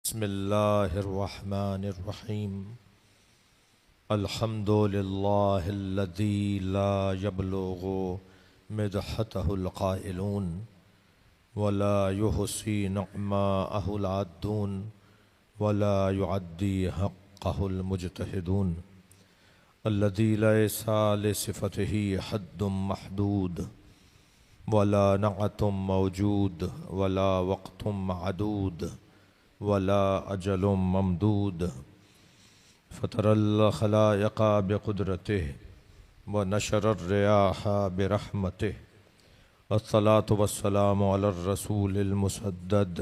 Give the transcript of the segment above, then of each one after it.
बिस्मिल्लाहिर्रहमानिर्रहीम। अल्हम्दुलिल्लाहिल्लज़ी ला यब्लुगु मिदहतहुल क़ाइलून वला युहसी निअमाअहुल आद्दून वला युअद्दी हक़्क़हुल मुज्तहिदून अल्लज़ी लैसा लिसिफ़तिही हद्दुम महदूद वला नअतुम मौजूद वला वक़्तुम मअदूद वला अजलुम ममदूद फ़तरल ख़लाइक़ा बिक़ुदरतिही व नशरर रियाहा बिरहमतिही अस्सलातु वस्सलामु अलर रसूलिल मुसद्दद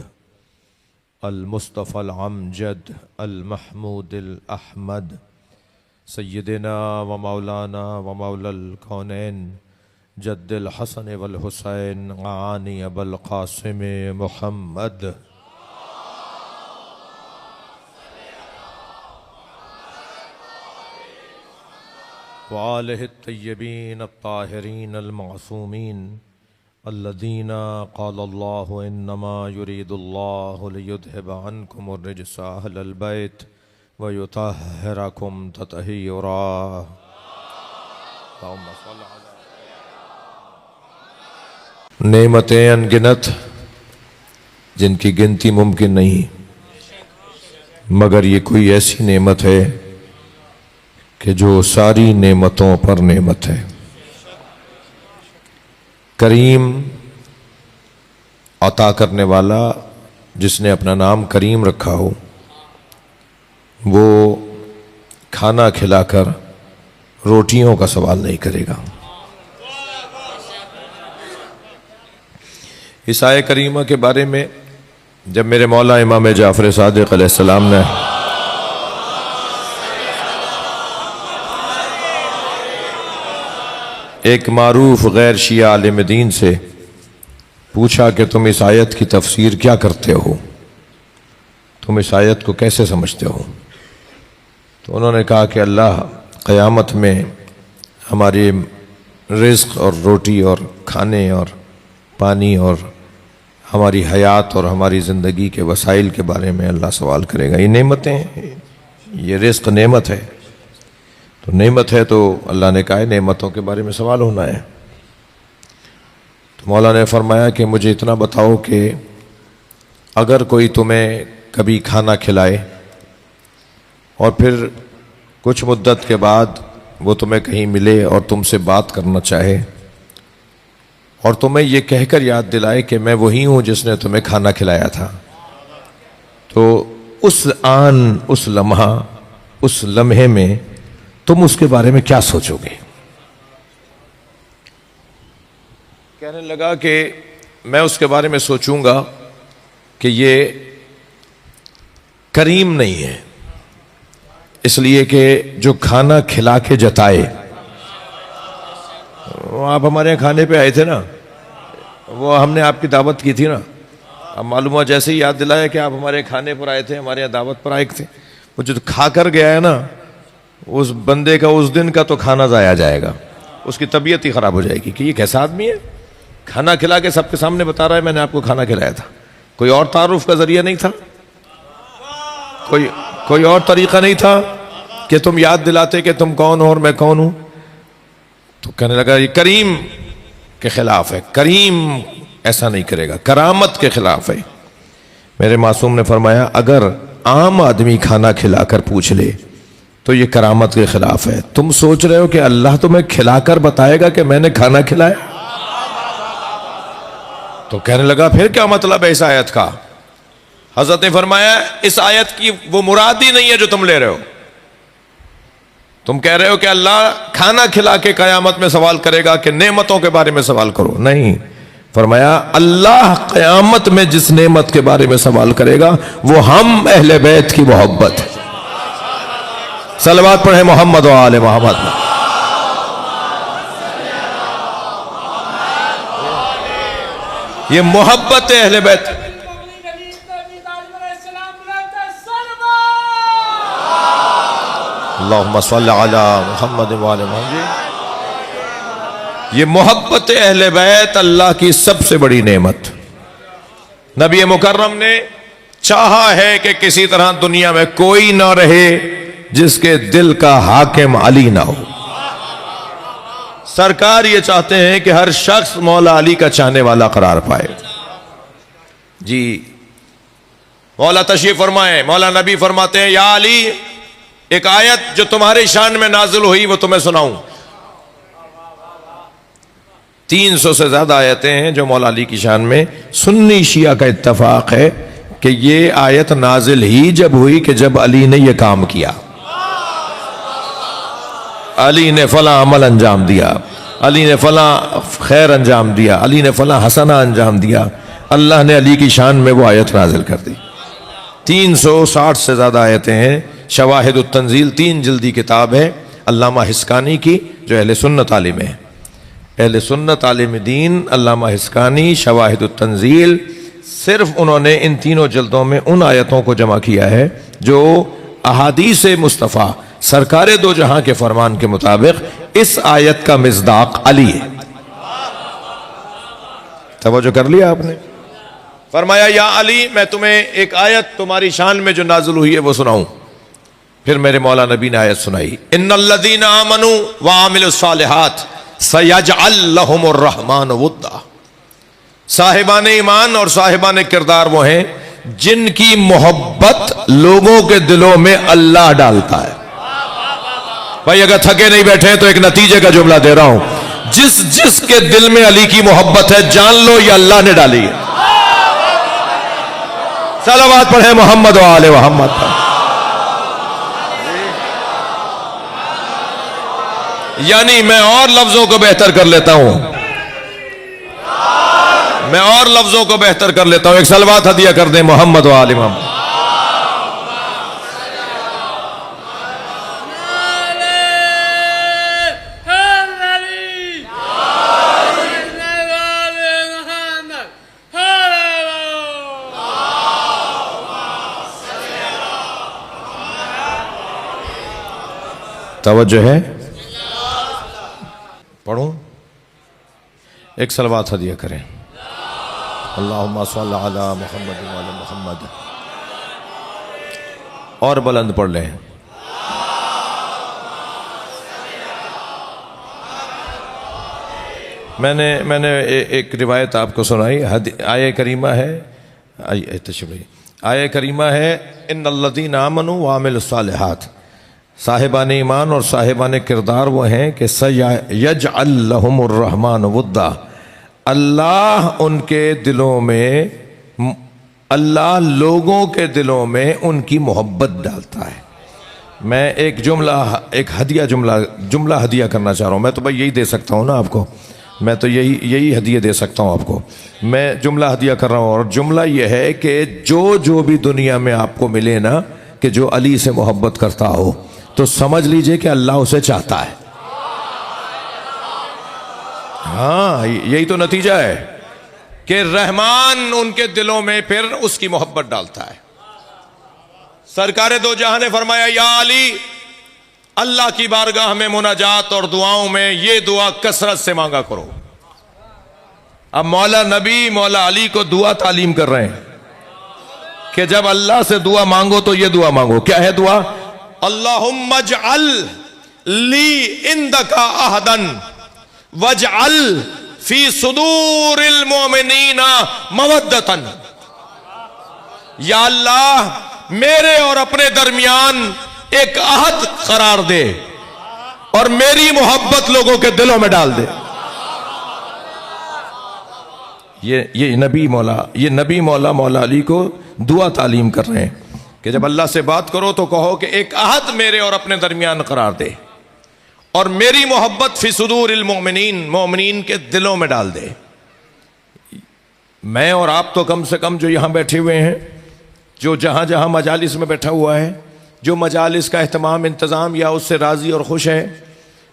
अल मुस्तफ़ल अमजद अल महमूदिल अहमद सय्यदिना व मौलाना व मौलल कौनैन जद्दिल हसन वल हुसैन आनी अबुल क़ासिम मुहम्मद वालिहि तय्यबीन अत्ताहिरीन अलमासूमीन अल्लज़ीना क़ालल्लाहु इन्नमा युरीदुल्लाहु लियुज़हिबा अन्कुमुर रिज्सा अहलल बैत व युतahhirakum तत्हीरा। नेमतें अनगिनत जिनकी गिनती मुमकिन नहीं, मगर ये कोई ऐसी नेमत है कि जो सारी नेमतों पर नेमत है। करीम अता करने वाला, जिसने अपना नाम करीम रखा हो, वो खाना खिलाकर रोटियों का सवाल नहीं करेगा। इस आय करीमा के बारे में जब मेरे मौला इमाम जाफ़र सादिक़ अलैहिस्सलाम ने एक मारूफ गैर शिया आलिम दीन से पूछा कि तुम इस आयत की तफसीर क्या करते हो, तुम इस आयत को कैसे समझते हो, तो उन्होंने कहा कि अल्लाह क़यामत में हमारे रिज़्क़ और रोटी और खाने और पानी और हमारी हयात और हमारी ज़िंदगी के वसाइल के बारे में अल्लाह सवाल करेगा। ये नेमतें, ये रिज़्क़ नेमत है, तो नेमत है तो अल्लाह ने कहा है नेमतों के बारे में सवाल होना है। तो मौला ने फरमाया कि मुझे इतना बताओ कि अगर कोई तुम्हें कभी खाना खिलाए और फिर कुछ मुद्दत के बाद वो तुम्हें कहीं मिले और तुमसे बात करना चाहे और तुम्हें ये कहकर याद दिलाए कि मैं वही हूँ जिसने तुम्हें खाना खिलाया था, तो उस आन, उस लम्हा, उस लम्हे में तुम उसके बारे में क्या सोचोगे? कहने लगा कि मैं उसके बारे में सोचूंगा कि ये करीम नहीं है, इसलिए कि जो खाना खिला के जताए। आप हमारे यहाँ खाने पे आए थे ना, वो हमने आपकी दावत की थी ना, अब मालूम हुआ जैसे ही याद दिलाया कि आप हमारे खाने पर आए थे, हमारे यहाँ दावत पर आए थे, वो जो खा कर गया है ना, उस बंदे का उस दिन का तो खाना ज़ाया जाएगा, उसकी तबीयत ही ख़राब हो जाएगी कि ये कैसा आदमी है, खाना खिला के सबके सामने बता रहा है मैंने आपको खाना खिलाया था। कोई और तारुफ का ज़रिया नहीं था, कोई और तरीक़ा नहीं था कि तुम याद दिलाते कि तुम कौन हो और मैं कौन हूँ। तो कहने लगा ये करीम के ख़िलाफ़ है, करीम ऐसा नहीं करेगा, करामत के ख़िलाफ़ है। मेरे मासूम ने फरमाया अगर आम आदमी खाना खिलाकर पूछ ले तो ये करामत के खिलाफ है। तुम सोच रहे हो कि अल्लाह तुम्हें खिलाकर बताएगा कि मैंने खाना खिलाया? तो कहने लगा फिर क्या मतलब है इस आयत का? हजरत ने फरमाया इस आयत की वो मुराद ही नहीं है जो तुम ले रहे हो। तुम कह रहे हो कि अल्लाह खाना खिला के कयामत में सवाल करेगा कि नेमतों के बारे में सवाल करो, नहीं। फरमाया अल्लाह कयामत में जिस नेमत के बारे में सवाल करेगा वो हम अहले बैत की मोहब्बत है। सलवात पढ़े मोहम्मद व आले मोहम्मद। ये मोहब्बत है अहले बैत। अल्लाहुम्मा सल्ली अला मुहम्मद व आले मोहम्मद। ये मोहब्बत अहले बैत अल्लाह की सबसे बड़ी नेमत। नबी मुकर्रम ने चाहा है कि किसी तरह दुनिया में कोई ना रहे जिसके दिल का हाकिम अली ना हो। सरकार ये चाहते हैं कि हर शख्स मौला अली का चाहने वाला करार पाए। जी मौला तशरीफ फरमाए, मौला नबी फरमाते हैं, या अली, एक आयत जो तुम्हारे शान में नाजिल हुई वो तुम्हें सुनाऊं। 300 से ज्यादा आयतें हैं जो मौला अली की शान में। सुन्नी शिया का इत्तफाक है कि ये आयत नाजिल ही जब हुई कि जब अली ने यह काम किया। अली ने फला अमल अंजाम दिया, अली ने फला खैर अंजाम दिया, अली ने फला हसना अंजाम दिया, अल्लाह ने अली की शान में वो आयत नाजिल कर दी। 360 से ज्यादा आयतें हैं। शवाहिद तंजील 3 जल्दी किताब है अल्लामा हिस्कानी की, जो अहले सुन्नत आलिम है, अहले सुन्नत आलिम दीन अल्लामा हिस्कानी। शवाहिद तंजील, सिर्फ उन्होंने इन तीनों जल्दों में उन आयतों को जमा किया है जो अहादीस मुस्तफ़ा सरकार दो जहां के फरमान के मुताबिक इस आयत का मिज़दाक अली है। तवज्जो कर लिया आपने? फरमाया, या अली, मैं तुम्हें एक आयत तुम्हारी शान में जो नाज़िल हुई है वो सुनाऊं। फिर मेरे मौला नबी ने आयत सुनाई, इन्नल्लज़ीना आमनू व आमिलुस्सालिहात सयजअल लहुमुर रहमान वुद्दा। साहिबान ईमान और साहिबान किरदार वो हैं जिनकी मोहब्बत लोगों के दिलों में अल्लाह डालता है। भाई अगर थके नहीं बैठे तो एक नतीजे का जुमला दे रहा हूं, जिस जिसके दिल में अली की मोहब्बत है जान लो ये अल्लाह ने डाली है। सलावत पढ़े मोहम्मद व आले मोहम्मद पर। यानी मैं और लफ्जों को बेहतर कर लेता हूं, मैं और लफ्जों को बेहतर कर लेता हूं। एक सलवात हदिया कर दें मोहम्मद व आले मोहम्मद। तवज्जो है? पढ़ूं? एक सलवात हदिया करें, अल्लाहुम्मा सल्ली अला मुहम्मद व अला मुहम्मद। और बुलंद पढ़ लें। मैंने एक रिवायत आपको सुनाई। आया करीमा है, आया करीमा है, इन्नल्लज़ीना आमनू व आमिलुस्सालिहात। साहिबान ईमान और साहिबान किरदार वो हैं कि सयजअल लहुमुर रहमान वुद्दा। अल्लाह उनके दिलों में, अल्लाह लोगों के दिलों में उनकी मोहब्बत डालता है। मैं एक जुमला हदिया करना चाह रहा हूँ। मैं तो भाई यही दे सकता हूँ ना आपको, मैं तो यही हदिया दे सकता हूँ आपको। मैं जुमला हदिया कर रहा हूँ और जुमला यह है कि जो भी दुनिया में आपको मिले ना, कि जो अली से मोहब्बत करता हो तो समझ लीजिए कि अल्लाह उसे चाहता है। हाँ, यही तो नतीजा है कि रहमान उनके दिलों में फिर उसकी मोहब्बत डालता है। सरकार दो जहां ने फरमाया, या अली, अल्लाह की बारगाह में मुनाजात और दुआओं में ये दुआ कसरत से मांगा करो। अब मौला नबी मौला अली को दुआ तालीम कर रहे हैं कि जब अल्लाह से दुआ मांगो तो ये दुआ मांगो। क्या है दुआ? अल्लाहुम्मा जअल ली इंदका अहदन वजअल फी सुदूरिल मोमिनीना मवद्दतन। या अल्लाह, मेरे और अपने दरमियान एक अहद करार दे और मेरी मोहब्बत लोगों के दिलों में डाल दे। ये नबी मौला अली को दुआ तालीम कर रहे हैं कि जब अल्लाह से बात करो तो कहो कि एक अहद मेरे और अपने दरमियान करार दे और मेरी मोहब्बत फी सुदूरिल मोमिनीन, मोमिनीन के दिलों में डाल दे। मैं और आप तो कम से कम जो यहां बैठे हुए हैं, जो जहां जहां मजालिस में बैठा हुआ है, जो मजालिस का एहतमाम इंतज़ाम या उससे राजी और खुश है,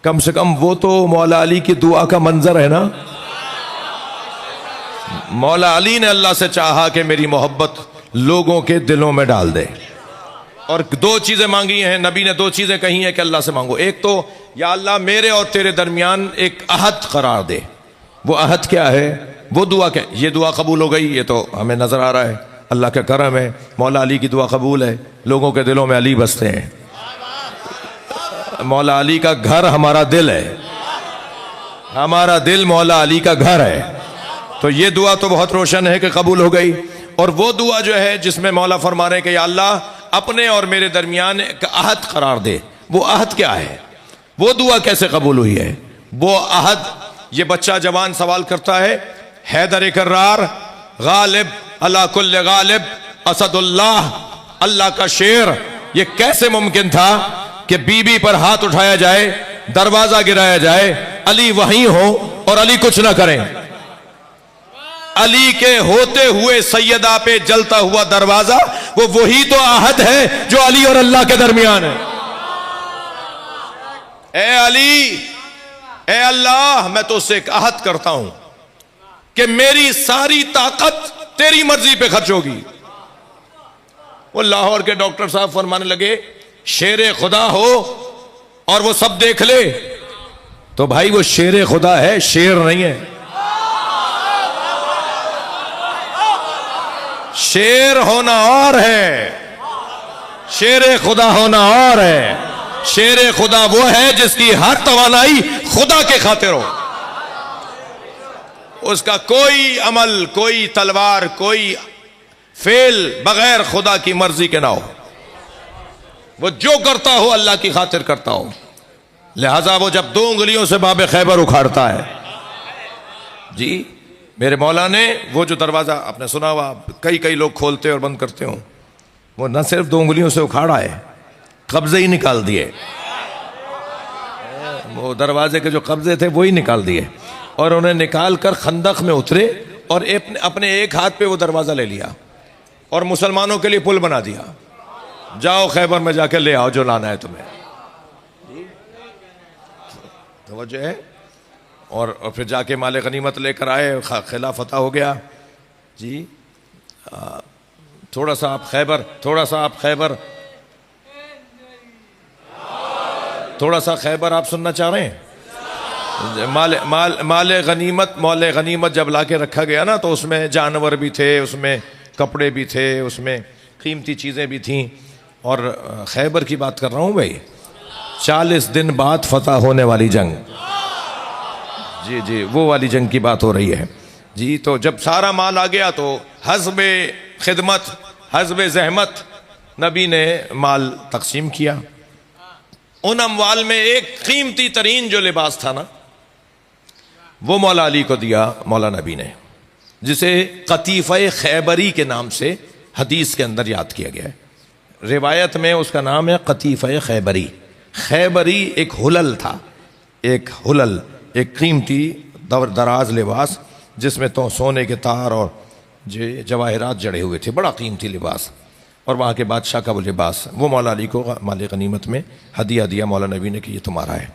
कम से कम वो तो मौला अली की दुआ का मंजर है ना। मौला अली ने अल्लाह से चाहा कि मेरी मोहब्बत लोगों के दिलों में डाल दे, और 2 चीजें मांगी हैं नबी ने। 2 चीजें कही हैं कि अल्लाह से मांगो। एक तो या अल्लाह, मेरे और तेरे दरमियान एक अहद करार दे। वो अहद क्या है? वो दुआ क्या? ये दुआ कबूल हो गई, ये तो हमें नजर आ रहा है। अल्लाह का करम है, मौला अली की दुआ कबूल है, लोगों के दिलों में अली बसते हैं। मौला अली का घर हमारा दिल है, हमारा दिल मौला अली का घर है। तो ये दुआ तो बहुत रोशन है कि कबूल हो गई। और वो दुआ जो है जिसमें मौला फरमा रहे कि या अल्लाह अपने और मेरे दरमियान एक अहद करार दे, वो अहद क्या है, वो दुआ कैसे कबूल हुई है? वो अहद, ये बच्चा जवान सवाल करता है, हैदर कर्रार गालिब अला कुल्ल गालिब असदुल्लाह, अल्लाह का शेर, ये कैसे मुमकिन था कि बीबी पर हाथ उठाया जाए, दरवाजा गिराया जाए, अली वहीं हो और अली कुछ ना करें? अली के होते हुए सैयदा पे जलता हुआ दरवाजा, वो वही तो आहद है जो अली और अल्लाह के दरमियान है। ए अली, ए अल्लाह, मैं तो उससे एक आहद करता हूं कि मेरी सारी ताकत तेरी मर्जी पे खर्च होगी। वो लाहौर के डॉक्टर साहब फरमाने लगे, शेरे खुदा हो और वो सब देख ले, तो भाई वो शेरे खुदा है, शेर नहीं है। शेर होना और है, शेरे खुदा होना और है। शेरे खुदा वो है जिसकी हर तवानाई खुदा के खातिर हो, उसका कोई अमल, कोई तलवार, कोई फेल बगैर खुदा की मर्जी के ना हो। वो जो करता हो अल्लाह की खातिर करता हो। लिहाजा वो जब 2 उंगलियों से बाबे खैबर उखाड़ता है, जी मेरे मौला ने वो जो दरवाजा आपने सुना हुआ, कई कई लोग खोलते और बंद करते हो, वो न सिर्फ 2 उंगलियों से उखाड़ा है, कब्जे ही निकाल दिए। वो दरवाजे के जो कब्जे थे वो ही निकाल दिए, और उन्हें निकाल कर खंदक में उतरे और अपने एक हाथ पे वो दरवाजा ले लिया और मुसलमानों के लिए पुल बना दिया। जाओ खैबर में जाके ले आओ जो लाना है तुम्हें, तो जो है। और फिर जाके माले गनीमत लेकर आए, खिला फतह हो गया जी। थोड़ा सा आप खैबर, थोड़ा सा खैबर आप सुनना चाह रहे हैं? माले गनीमत जब लाके रखा गया ना, तो उसमें जानवर भी थे, उसमें कपड़े भी थे, उसमें कीमती चीज़ें भी थीं। और खैबर की बात कर रहा हूँ भाई, 40 दिन बाद फतह होने वाली जंग, जी जी, वो वाली जंग की बात हो रही है जी। तो जब सारा माल आ गया तो हस्बे खिदमत, हस्बे जहमत नबी ने माल तकसीम किया। उन अमवाल में एक कीमती तरीन जो लिबास था ना, वो मौला अली को दिया मौला नबी ने, जिसे कतीफ़े खैबरी के नाम से हदीस के अंदर याद किया गया है। रिवायत में उसका नाम है कतीफ़े खैबरी। खैबरी एक हुलल था, एक हुलल, एक कीमती दराज लिबास जिसमें तो सोने के तार और जवाहरात जड़े हुए थे, बड़ा कीमती लिबास। और वहाँ के बादशाह का वो लिबास, वो मौला अली को माल गनीमत में हदिया दिया मौला नबी ने कि ये तुम्हारा है,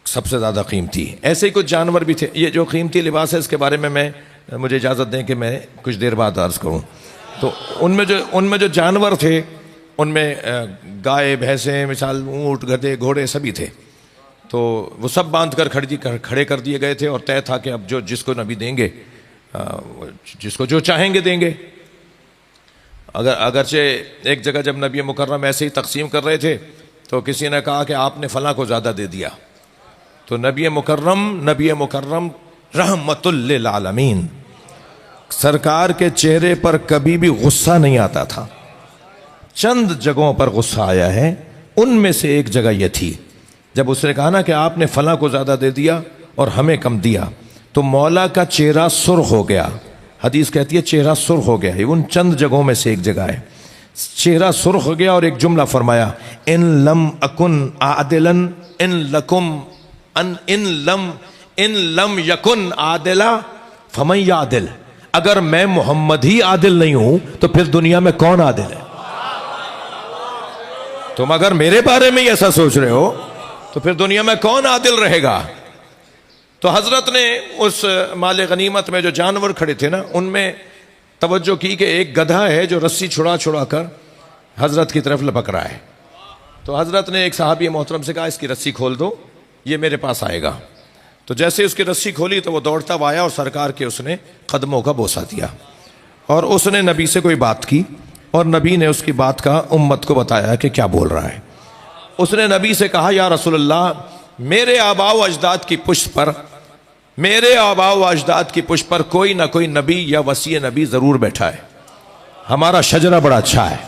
सबसे ज़्यादा कीमती। ऐसे ही कुछ जानवर भी थे। ये जो कीमती लिबास है, इसके बारे में मुझे इजाज़त दें कि मैं कुछ देर बाद अर्ज़ करूँ। तो उनमें जो जानवर थे, उनमें गाय, भैंसें, मिसाल ऊँट, गधे, घोड़े सभी थे। तो वो सब बांध कर खड़े कर दिए गए थे, और तय था कि अब जो जिसको नबी देंगे, जिसको जो चाहेंगे देंगे। अगरचे एक जगह जब नबी मुकर्रम ऐसे ही तकसीम कर रहे थे, तो किसी ने कहा कि आपने फ़लाँ को ज़्यादा दे दिया। तो नबी मुकर्रम रहमतुल लिल आलमीन, सरकार के चेहरे पर कभी भी गुस्सा नहीं आता था। चंद जगहों पर गुस्सा आया है, उनमें से एक जगह यह थी जब उसने कहा ना कि आपने फलां को ज़्यादा दे दिया और हमें कम दिया, तो मौला का चेहरा सुर्ख हो गया। हदीस कहती है चेहरा सुर्ख हो गया। ये उन चंद जगहों में से एक जगह है, चेहरा सुर्ख हो गया और एक जुमला फरमाया, इन लम अकुन आदिलन इन लम यकुन आदिला फमन यादिल। अगर मैं मोहम्मद ही आदिल नहीं हूं तो फिर दुनिया में कौन आदिल है? तुम अगर मेरे बारे में ऐसा सोच रहे हो तो फिर दुनिया में कौन आदिल रहेगा? तो हजरत ने उस माले गनीमत में जो जानवर खड़े थे ना, उनमें तवज्जो की कि एक गधा है जो रस्सी छुड़ा छुड़ा कर हजरत की तरफ लपक रहा है। तो हजरत ने एक सहाबी मोहतरम से कहा, इसकी रस्सी खोल दो, ये मेरे पास आएगा। तो जैसे उसकी रस्सी खोली तो वो दौड़ता हुआ आया और सरकार के उसने कदमों का बोसा दिया। और उसने नबी से कोई बात की और नबी ने उसकी बात का उम्मत को बताया कि क्या बोल रहा है। उसने नबी से कहा, या रसूलल्लाह, मेरे आबाओ अजदाद की पुश्त पर, मेरे आबाओ अजदाद की पुश्त पर कोई ना कोई नबी या वसी नबी जरूर बैठा है। हमारा शजरा बड़ा अच्छा है।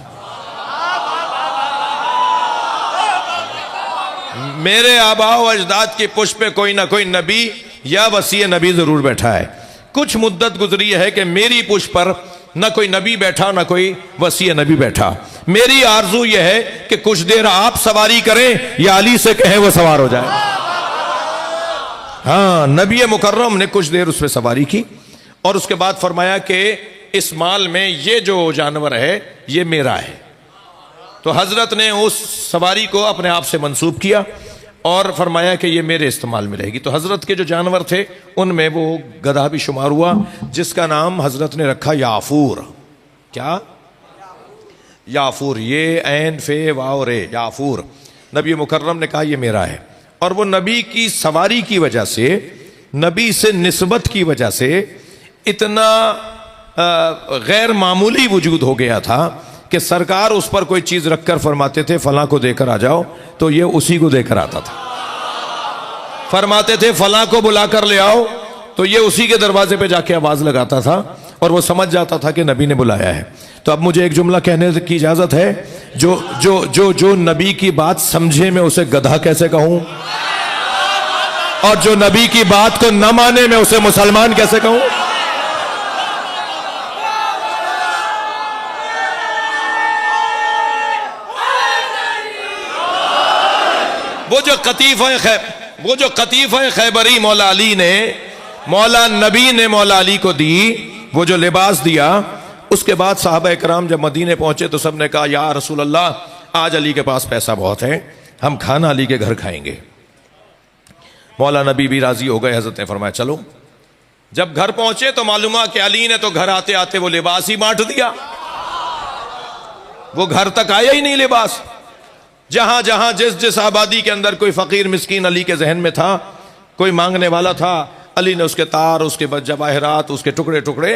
मेरे आबाओ अजदाद की पुश्त पे कोई ना कोई नबी या वसी नबी जरूर बैठा है। कुछ मुद्दत गुजरी है कि मेरी पुश्त पर न कोई नबी बैठा न कोई वसी नबी बैठा। मेरी आरजू यह है कि कुछ देर आप सवारी करें या अली से कहें वो सवार हो जाए। हाँ, नबी मुकर्रम ने कुछ देर उस पर सवारी की और उसके बाद फरमाया कि इस माल में ये जो जानवर है ये मेरा है। तो हजरत ने उस सवारी को अपने आप से मंसूब किया और फरमाया कि ये मेरे इस्तेमाल में रहेगी। तो हजरत के जो जानवर थे उनमें वो गधा भी शुमार हुआ, जिसका नाम हजरत ने रखा याफूर। क्या? याफूर, ये ऐन फे वाव रे, याफूर। नबी मुकर्रम ने कहा ये मेरा है। और वो नबी की सवारी की वजह से, नबी से निस्बत की वजह से इतना गैर मामूली वजूद हो गया था कि सरकार उस पर कोई चीज रखकर फरमाते थे फलां को देकर आ जाओ, तो ये उसी को देकर आता था। फरमाते थे फलां को बुलाकर ले आओ, तो ये उसी के दरवाजे पे जाके आवाज लगाता था और वो समझ जाता था कि नबी ने बुलाया है। तो अब मुझे एक जुमला कहने की इजाजत है, जो जो जो जो नबी की बात समझे मैं उसे गधा कैसे कहूं, और जो नबी की बात को न माने मैं उसे मुसलमान कैसे कहूं? वो जो कतीफ़ा खैबरी मौला अली ने, मौला नबी ने मौला अली को दी, वो जो लिबास दिया, उसके बाद साहबा इकराम जब मदीने पहुंचे तो सबने कहा, या रसूल अल्लाह, आज अली के पास पैसा बहुत है, हम खाना अली के घर खाएंगे। मौला नबी भी राजी हो गए। हजरत ने फरमाया चलो। जब घर पहुंचे तो मालूम हुआ कि अली ने तो घर आते आते वो लिबास ही बांट दिया। वो घर तक आया ही नहीं लिबास। जहां जहां जिस जिस आबादी के अंदर कोई फकीर मिस्कीन अली के जहन में था, कोई मांगने वाला था, अली ने उसके तार, उसके जवाहरात, उसके टुकड़े टुकड़े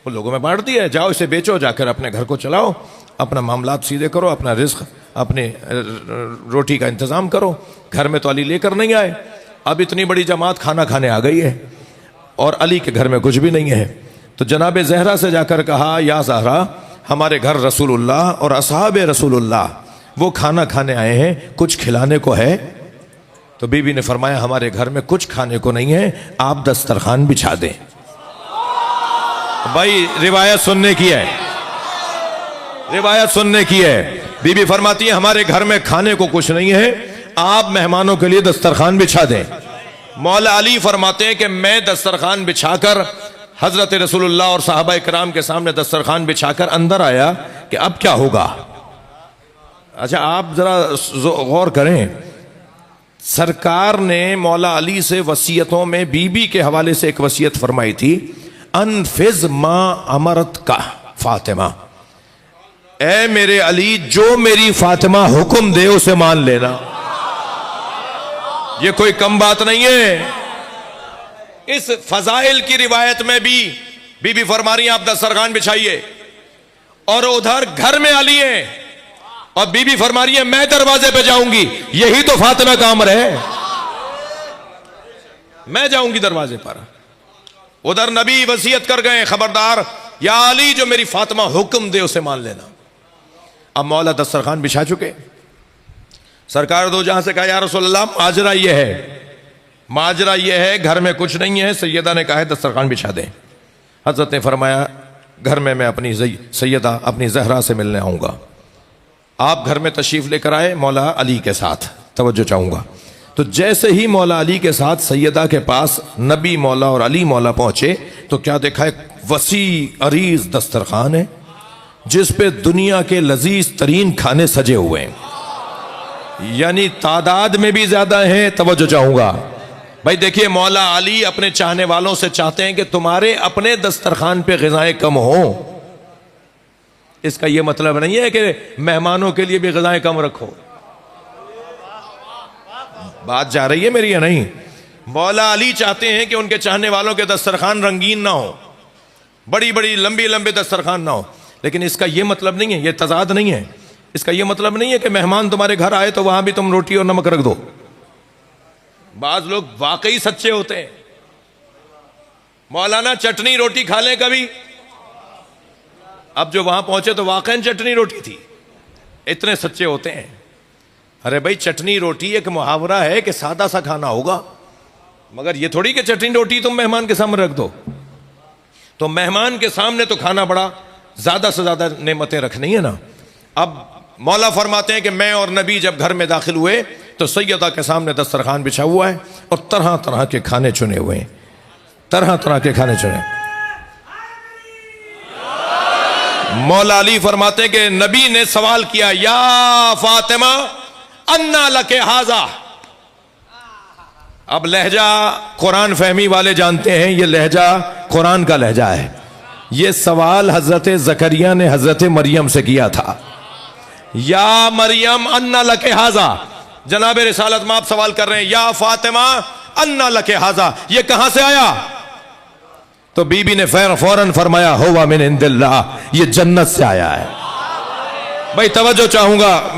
वो लोगों में बांट दिए। जाओ इसे बेचो, जाकर अपने घर को चलाओ, अपना मामलात सीधे करो, अपना रिस्क, अपने रोटी का इंतजाम करो। घर में तो अली लेकर नहीं आए। अब इतनी बड़ी जमात खाना खाने आ गई है और अली के घर में कुछ भी नहीं है। तो जनाब ज़हरा से जाकर कहा, या ज़हरा, हमारे घर रसूलुल्लाह और असहाबे रसूलुल्लाह वो खाना खाने आए हैं, कुछ खिलाने को है? तो बीबी ने फरमाया, हमारे घर में कुछ खाने को नहीं है, आप दस्तरखान बिछा दें। भाई रिवायत सुनने की है, रिवायत सुनने की है। बीबी फरमाती है, हमारे घर में खाने को कुछ नहीं है, आप मेहमानों के लिए दस्तरखान बिछा दें। मौला अली फरमाते हैं कि मैं दस्तरखान बिछाकर हजरत रसूलुल्लाह और साहबा इकराम के सामने दस्तरखान बिछाकर अंदर आया कि अब क्या होगा। अच्छा, आप जरा गौर करें, सरकार ने मौला अली से वसीयतों में बीबी के हवाले से एक वसीयत फरमाई थी, अनफिज मा अमरत का फातिमा, ए मेरे अली, जो मेरी फातिमा हुक्म दे उसे मान लेना। ये कोई कम बात नहीं है। इस फजाइल की रिवायत में भी बीबी फरमा रही हैं, आप दस्तरखान बिछाइए, और उधर घर में अली है और बीबी फरमा रही है मैं दरवाजे पे जाऊंगी। यही तो फातिमा का अमर है, मैं जाऊंगी दरवाजे पर। उधर नबी वसीयत कर गए, खबरदार या अली, जो मेरी फातिमा हुक्म दे उसे मान लेना। अब मौला दस्तरखान बिछा चुके। सरकार दो जहां से कहा, या रसूलल्लाह, माजरा ये है, माजरा ये है, घर में कुछ नहीं है। सैयदा ने कहा है दस्तरखान बिछा दें। हजरत ने फरमाया, घर में मैं अपनी सैयदा अपनी जहरा से मिलने आऊंगा। आप घर में तशरीफ लेकर आए मौला अली के साथ, तवज्जो चाहूंगा। तो जैसे ही मौला अली के साथ सैयदा के पास नबी मौला और अली मौला पहुंचे तो क्या देखा, एक वसी अरीज दस्तरखान है जिस पे दुनिया के लजीज तरीन खाने सजे हुए हैं, यानी तादाद में भी ज्यादा हैं। तवज्जो चाहूंगा भाई, देखिए, मौला अली अपने चाहने वालों से चाहते हैं कि तुम्हारे अपने दस्तरखान पे ग़िज़ाएं कम हो। इसका यह मतलब नहीं है कि मेहमानों के लिए भी ग़िज़ाएं कम रखो। बात जा रही है मेरी या नहीं? मौला अली चाहते हैं कि उनके चाहने वालों के दस्तरखान रंगीन ना हो, बड़ी बड़ी लंबी लंबी दस्तरखान ना हो। लेकिन इसका यह मतलब नहीं है, यह तजाद नहीं है, इसका यह मतलब नहीं है कि मेहमान तुम्हारे घर आए तो वहां भी तुम रोटी और नमक रख दो। बाज लोग वाकई सच्चे होते हैं। मौलाना चटनी रोटी खा लें कभी, अब जो वहां पहुंचे तो वाकई चटनी रोटी थी, इतने सच्चे होते हैं। अरे भाई चटनी रोटी एक मुहावरा है कि सादा सा खाना होगा, मगर ये थोड़ी कि चटनी रोटी तुम मेहमान के सामने रख दो। तो मेहमान के सामने तो खाना बड़ा ज्यादा से ज्यादा नेमतें रखनी है ना। अब मौला फरमाते हैं कि मैं और नबी जब घर में दाखिल हुए तो सैयदा के सामने दस्तरखान बिछा हुआ है और तरह तरह के खाने चुने हुए हैं, तरह तरह के खाने चुने। मौला अली फरमाते हैं कि नबी ने सवाल किया, या फातिमा अन्ना लके हाजा। अब लहजा कुरान फहमी वाले जानते हैं, यह लहजा कुरान का लहजा है। यह सवाल हजरत जकरिया ने हजरत मरियम से किया था, या मरियम अन्ना लके हाजा। जनाब रिसालत में आप सवाल कर रहे हैं, या फातिमा अन्ना लके हाजा, यह कहां से आया? तो बीबी ने फौरन फरमाया, हुवा मिन इंदिल्लाह, यह जन्नत से आया है। भाई तवज्जो चाहूंगा,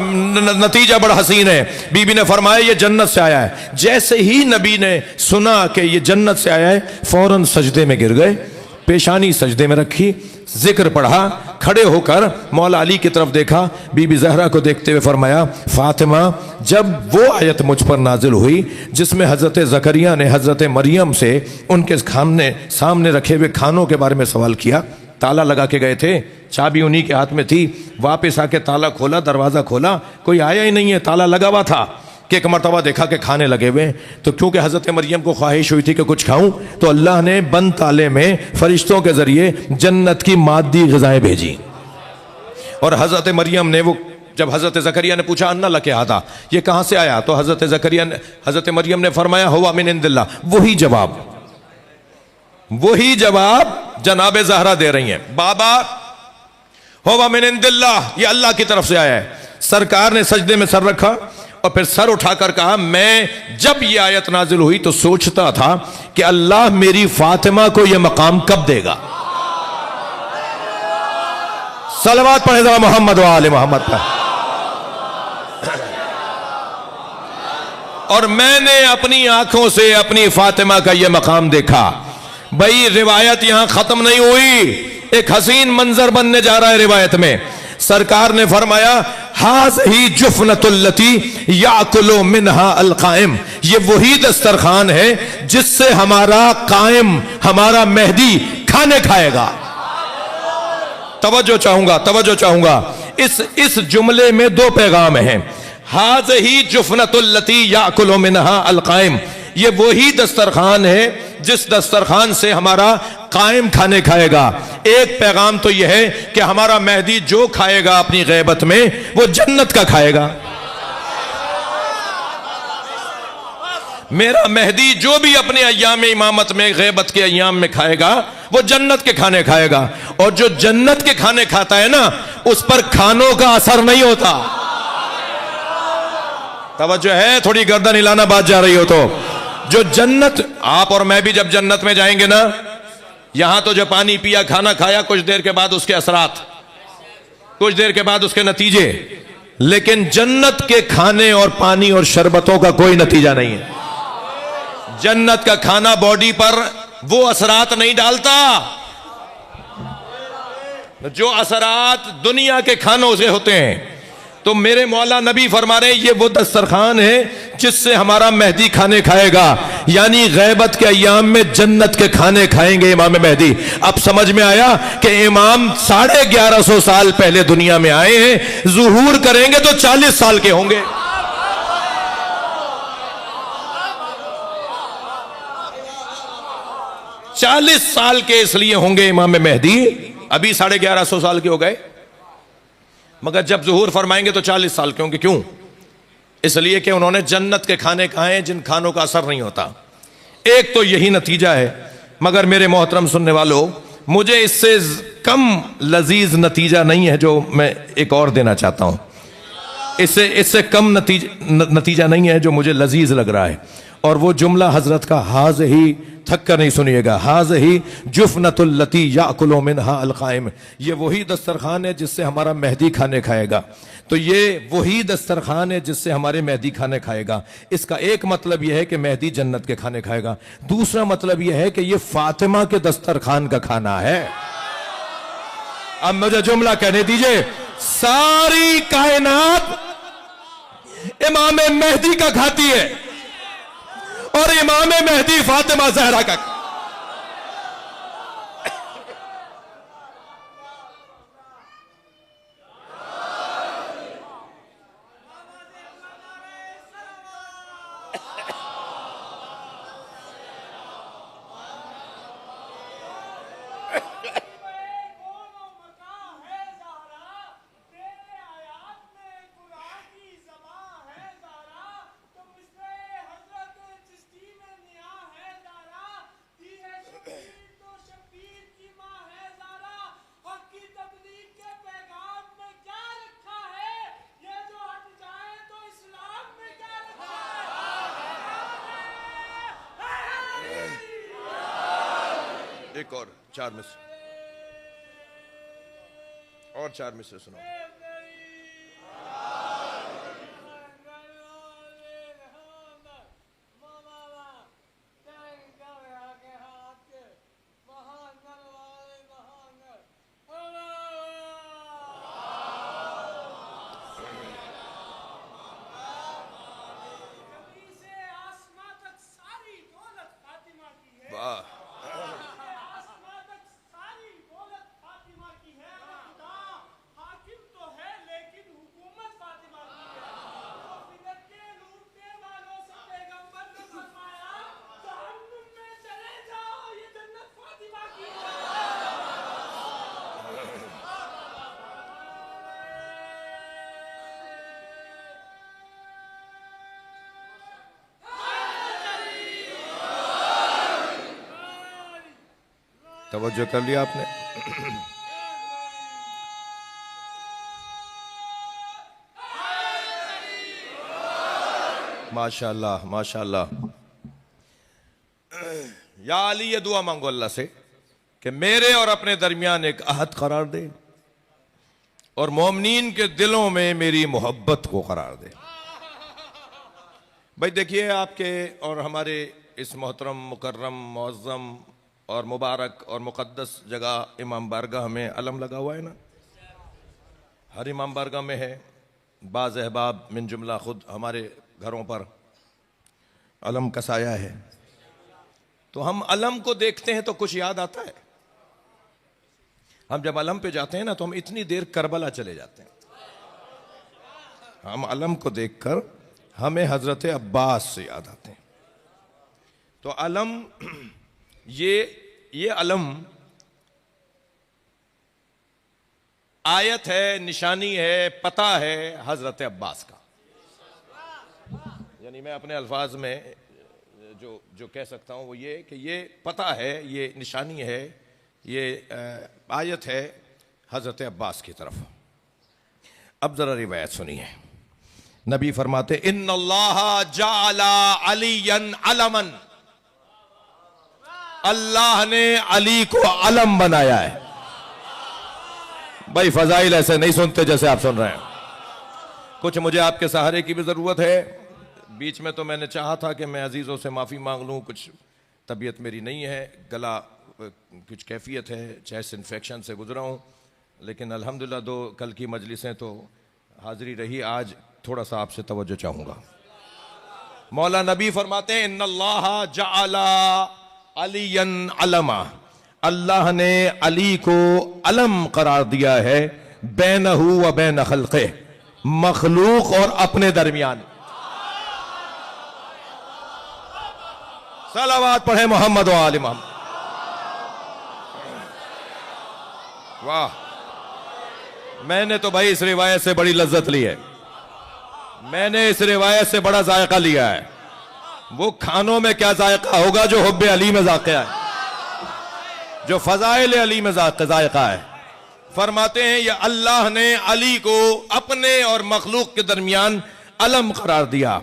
नतीजा बड़ा हसीन है। बीबी ने फरमाया ये जन्नत से आया है। जैसे ही नबी ने सुना कि ये जन्नत से आया है, फौरन सजदे में गिर गए, पेशानी सजदे में रखी, जिक्र पढ़ा, खड़े होकर मौला अली की तरफ देखा, बीबी जहरा को देखते हुए फरमाया, फातिमा जब वो आयत मुझ पर नाजिल हुई जिसमें हजरत जकरिया ने हजरत मरियम से उनके सामने रखे हुए खानों के बारे में सवाल किया, ताला लगा के गए थे, चाबी उन्हीं के हाथ में थी, वापस आके ताला खोला, दरवाजा खोला, कोई आया ही नहीं है, ताला लगा हुआ था। कि एक मरतबा देखा कि खाने लगे हुए, तो क्योंकि हजरत मरियम को ख्वाहिश हुई थी कि कुछ खाऊं, तो अल्लाह ने बंद ताले में फरिश्तों के जरिए जन्नत की मादी ग़िज़ाएं भेजी। और हजरत मरियम ने वो, जब हजरत जकरिया ने पूछा अन्ना लके हादा, ये कहां से आया, तो हजरत मरियम ने फरमाया हुवा मिन इंदिल्लाह। वही जवाब जनाब ज़हरा दे रही हैं, बाबा हुवा मिन इंदिल्लाह, ये अल्लाह की तरफ से आया है। सरकार ने सजदे में सर रखा और फिर सर उठाकर कहा, मैं जब ये आयत नाजिल हुई तो सोचता था कि अल्लाह मेरी फातिमा को यह मकाम कब देगा। सलवात पढ़े जरा मोहम्मद व आले मोहम्मद पर। और मैंने अपनी आंखों से अपनी फातिमा का यह मकाम देखा। भाई रिवायत यहां खत्म नहीं हुई, एक हसीन मंजर बनने जा रहा है रिवायत में। सरकार ने फरमाया, हाज ही जुफनतुल्लती याकुलु मिनहा अल कायम, ये वही दस्तरखान है जिससे हमारा कायम, हमारा मेहदी खाने खाएगा। तवज्जो चाहूंगा, इस जुमले में दो पैगाम हैं। हाज ही जुफनतुल्लती याकुलु मिनहा अल कायम, ये वही दस्तरखान है जिस दस्तरखान से हमारा कायम खाने खाएगा। एक पैगाम तो यह है कि हमारा मेहदी जो खाएगा अपनी गैबत में वो जन्नत का खाएगा। मेरा मेहदी जो भी अपने अय्याम इमामत में, गैबत के अय्याम में खाएगा वो जन्नत के खाने खाएगा। और जो जन्नत के खाने खाता है ना, उस पर खानों का असर नहीं होता। तवज्जो है, थोड़ी गर्दन हिलाना बात जा रही हो तो। जो जन्नत, आप और मैं भी जब जन्नत में जाएंगे ना, यहां तो जो पानी पिया, खाना खाया, कुछ देर के बाद उसके असरात, कुछ देर के बाद उसके नतीजे, लेकिन जन्नत के खाने और पानी और शरबतों का कोई नतीजा नहीं है। जन्नत का खाना बॉडी पर वो असरात नहीं डालता जो असरात दुनिया के खानों से होते हैं। तो मेरे मौला नबी फरमा रहे, ये वो दस्तरखान है जिससे हमारा मेहदी खाने खाएगा, यानी गैबत के अय्याम में जन्नत के खाने खाएंगे इमाम मेहदी। अब समझ में आया कि इमाम 1150 साल पहले दुनिया में आए हैं, ज़ुहूर करेंगे तो 40 साल के होंगे। चालीस साल के इसलिए होंगे इमाम मेहदी, अभी 1150 साल के हो गए, मगर जब ज़ुहूर फरमाएंगे तो 40 साल के होंगे। क्यों? इसलिए कि उन्होंने जन्नत के खाने खाए जिन खानों का असर नहीं होता। एक तो यही नतीजा है। मगर मेरे मोहतरम सुनने वालों, मुझे इससे कम लजीज नतीजा नहीं है जो मैं एक और देना चाहता हूं। इससे कम नतीजा नहीं है जो मुझे लजीज लग रहा है। और वो जुमला हजरत का हाज ही, थक कर नहीं सुनिएगा, हाज ही जुफनतुल्लती याकुलु मिनहा अलकाइम, ये वही दस्तरखान है जिससे हमारा मेहदी खाने खाएगा। तो ये वही दस्तरखान है जिससे हमारे मेहदी खाने खाएगा। इसका एक मतलब यह है कि मेहदी जन्नत के खाने खाएगा, दूसरा मतलब यह है कि ये फातिमा के दस्तरखान का खाना है। अब मुझे जुमला कहने दीजिए, सारी कायनात इमाम मेहदी का खाती है और इमाम मेहदी फातिमा ज़हरा का। एक और 4 मिसरे सुनाओ। वाह, तवज्जो कर लिया आपने। माशाअल्लाह माशाअल्लाह। या अली, ये दुआ मांगो अल्लाह से कि मेरे और अपने दरमियान एक अहद करार दे और मोमिनीन के दिलों में मेरी मोहब्बत को करार दे। भाई देखिए, आपके और हमारे इस मोहतरम मुकर्रम मुअज़्ज़म और मुबारक और मुक़द्दस जगह इमाम बारगाह में अलम लगा हुआ है ना, हर इमाम बारगाह में है। बाज़ अहबाब मिन जुमला खुद हमारे घरों पर अलम का साया है। तो हम अलम को देखते हैं तो कुछ याद आता है। हम जब अलम पे जाते हैं ना तो हम इतनी देर करबला चले जाते हैं। हम अलम को देखकर हमें हजरत अब्बास से याद आते हैं। तो अलम, ये अलम आयत है, निशानी है, पता है हजरत अब्बास का। यानी मैं अपने अल्फाज में जो कह सकता हूं वो ये कि ये पता है, ये निशानी है, ये आयत है हजरत अब्बास की तरफ। अब जरा रिवायत सुनिए। नबी फरमाते, इन्नल्लाह जअला अलियन अलमन, अल्लाह ने अली को अलम बनाया है। भाई फजाइल ऐसे नहीं सुनते जैसे आप सुन रहे हैं। कुछ मुझे आपके सहारे की भी जरूरत है। बीच में तो मैंने चाहा था कि मैं अजीजों से माफी मांग लूं, कुछ तबीयत मेरी नहीं है, गला कुछ कैफियत है, चेस्ट इन्फेक्शन से गुजरा हूं, लेकिन अल्हम्दुलिल्लाह दो कल की मजलिसें तो हाजिरी रही। आज थोड़ा सा आपसे तवज्जो चाहूंगा। मौला नबी फरमाते हैं, इन्नल्लाह जअला अलियन अलमा, अल्लाह ने अली को अलम करार दिया है, बैनहू व बैन खल्क़े, मखलूक और अपने दरमियान। सलावत पढ़े मोहम्मद व आले मोहम्मद। वाह, मैंने तो भाई इस रिवायत से बड़ी लज्जत ली है। मैंने इस रिवायत से बड़ा जायका लिया है। वो खानों में क्या जायका होगा जो हुब्बे अली में जायका है, जो फजाइल अली में जायका है। फरमाते हैं, ये अल्लाह ने अली को अपने और मखलूक के दरमियान अलम करार दिया।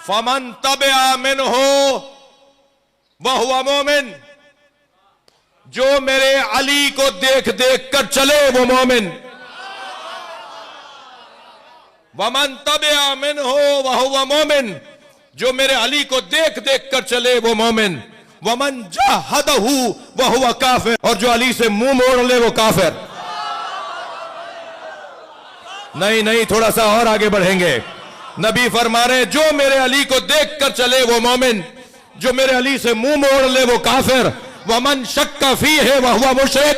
फमन तबिआ मिनहु वहुवा मोमिन, जो मेरे अली को देख देख कर चले वो मोमिन। वमन तबिआ मिनहु वहुवा मोमिन, जो मेरे अली को देख देख कर चले वो मोमिन। वमन जाहदहु वहुवा काफिर, और जो अली से मुंह मोड़ ले वो काफिर। नहीं नहीं, थोड़ा सा और आगे बढ़ेंगे। नबी फरमा रहे जो मेरे अली को देख कर चले वो मोमिन, जो मेरे अली से मुंह मोड़ ले वो काफिर। वमन शक्का फी है वह हुआ मुशरिक,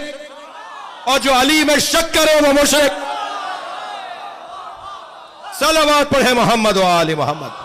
और जो अली में शक करे वो मुशरिक। सलावत पढ़े मोहम्मद व आले मोहम्मद।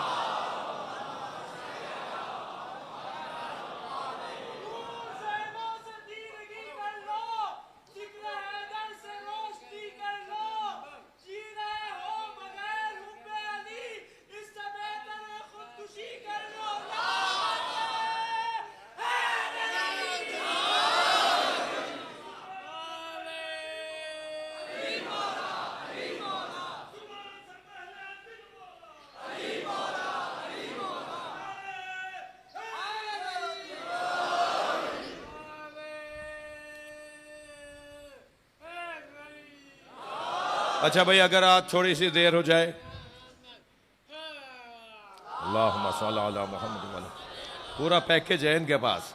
अच्छा भाई, अगर आज थोड़ी सी देर हो जाए, अल्लाहुम्मा सल्ली अला मुहम्मद, पूरा पैकेज है इनके पास।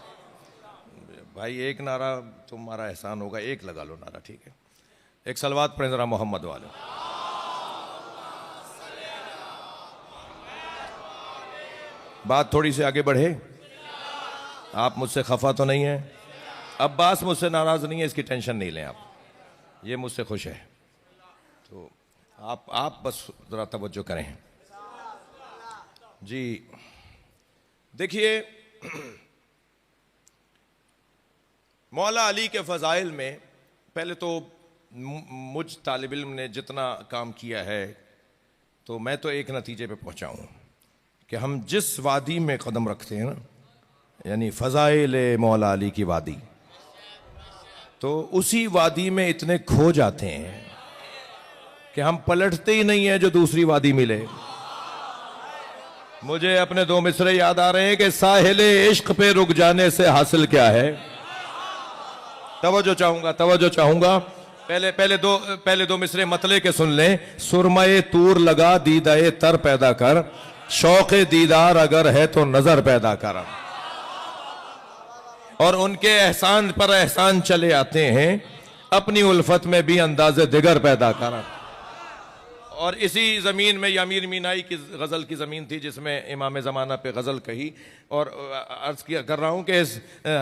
भाई एक नारा तुम्हारा एहसान होगा, एक लगा लो नारा, ठीक है? एक सलवात पढ़े जरा मोहम्मद वाले। बात थोड़ी सी आगे बढ़े। आप मुझसे खफा तो नहीं है? अब्बास मुझसे नाराज नहीं है, इसकी टेंशन नहीं लें आप, ये मुझसे खुश है। तो आप बस जरा तवज्जो करें जी। देखिए, मौला अली के फ़ज़ाइल में पहले तो मुझ तालिब इल्म ने जितना काम किया है, तो मैं तो एक नतीजे पे पहुंचा हूं कि हम जिस वादी में कदम रखते हैं ना, यानी फ़ज़ाइल मौला अली की वादी, तो उसी वादी में इतने खो जाते हैं कि हम पलटते ही नहीं है जो दूसरी वादी मिले। मुझे अपने दो मिसरे याद आ रहे हैं कि साहिले इश्क पे रुक जाने से हासिल क्या है। तवज्जो चाहूंगा। पहले दो मिसरे मतले के सुन लें। सुरमाए तूर लगा दीदाए तर पैदा कर, शौक़े दीदार अगर है तो नजर पैदा कर। और उनके एहसान पर एहसान चले आते हैं, अपनी उल्फत में भी अंदाजे दिगर पैदा कर। और इसी ज़मीन में अमीर मीनाई की गज़ल की ज़मीन थी जिसमें इमाम ज़माना पे गज़ल कही। और अर्ज़ किया कर रहा हूँ कि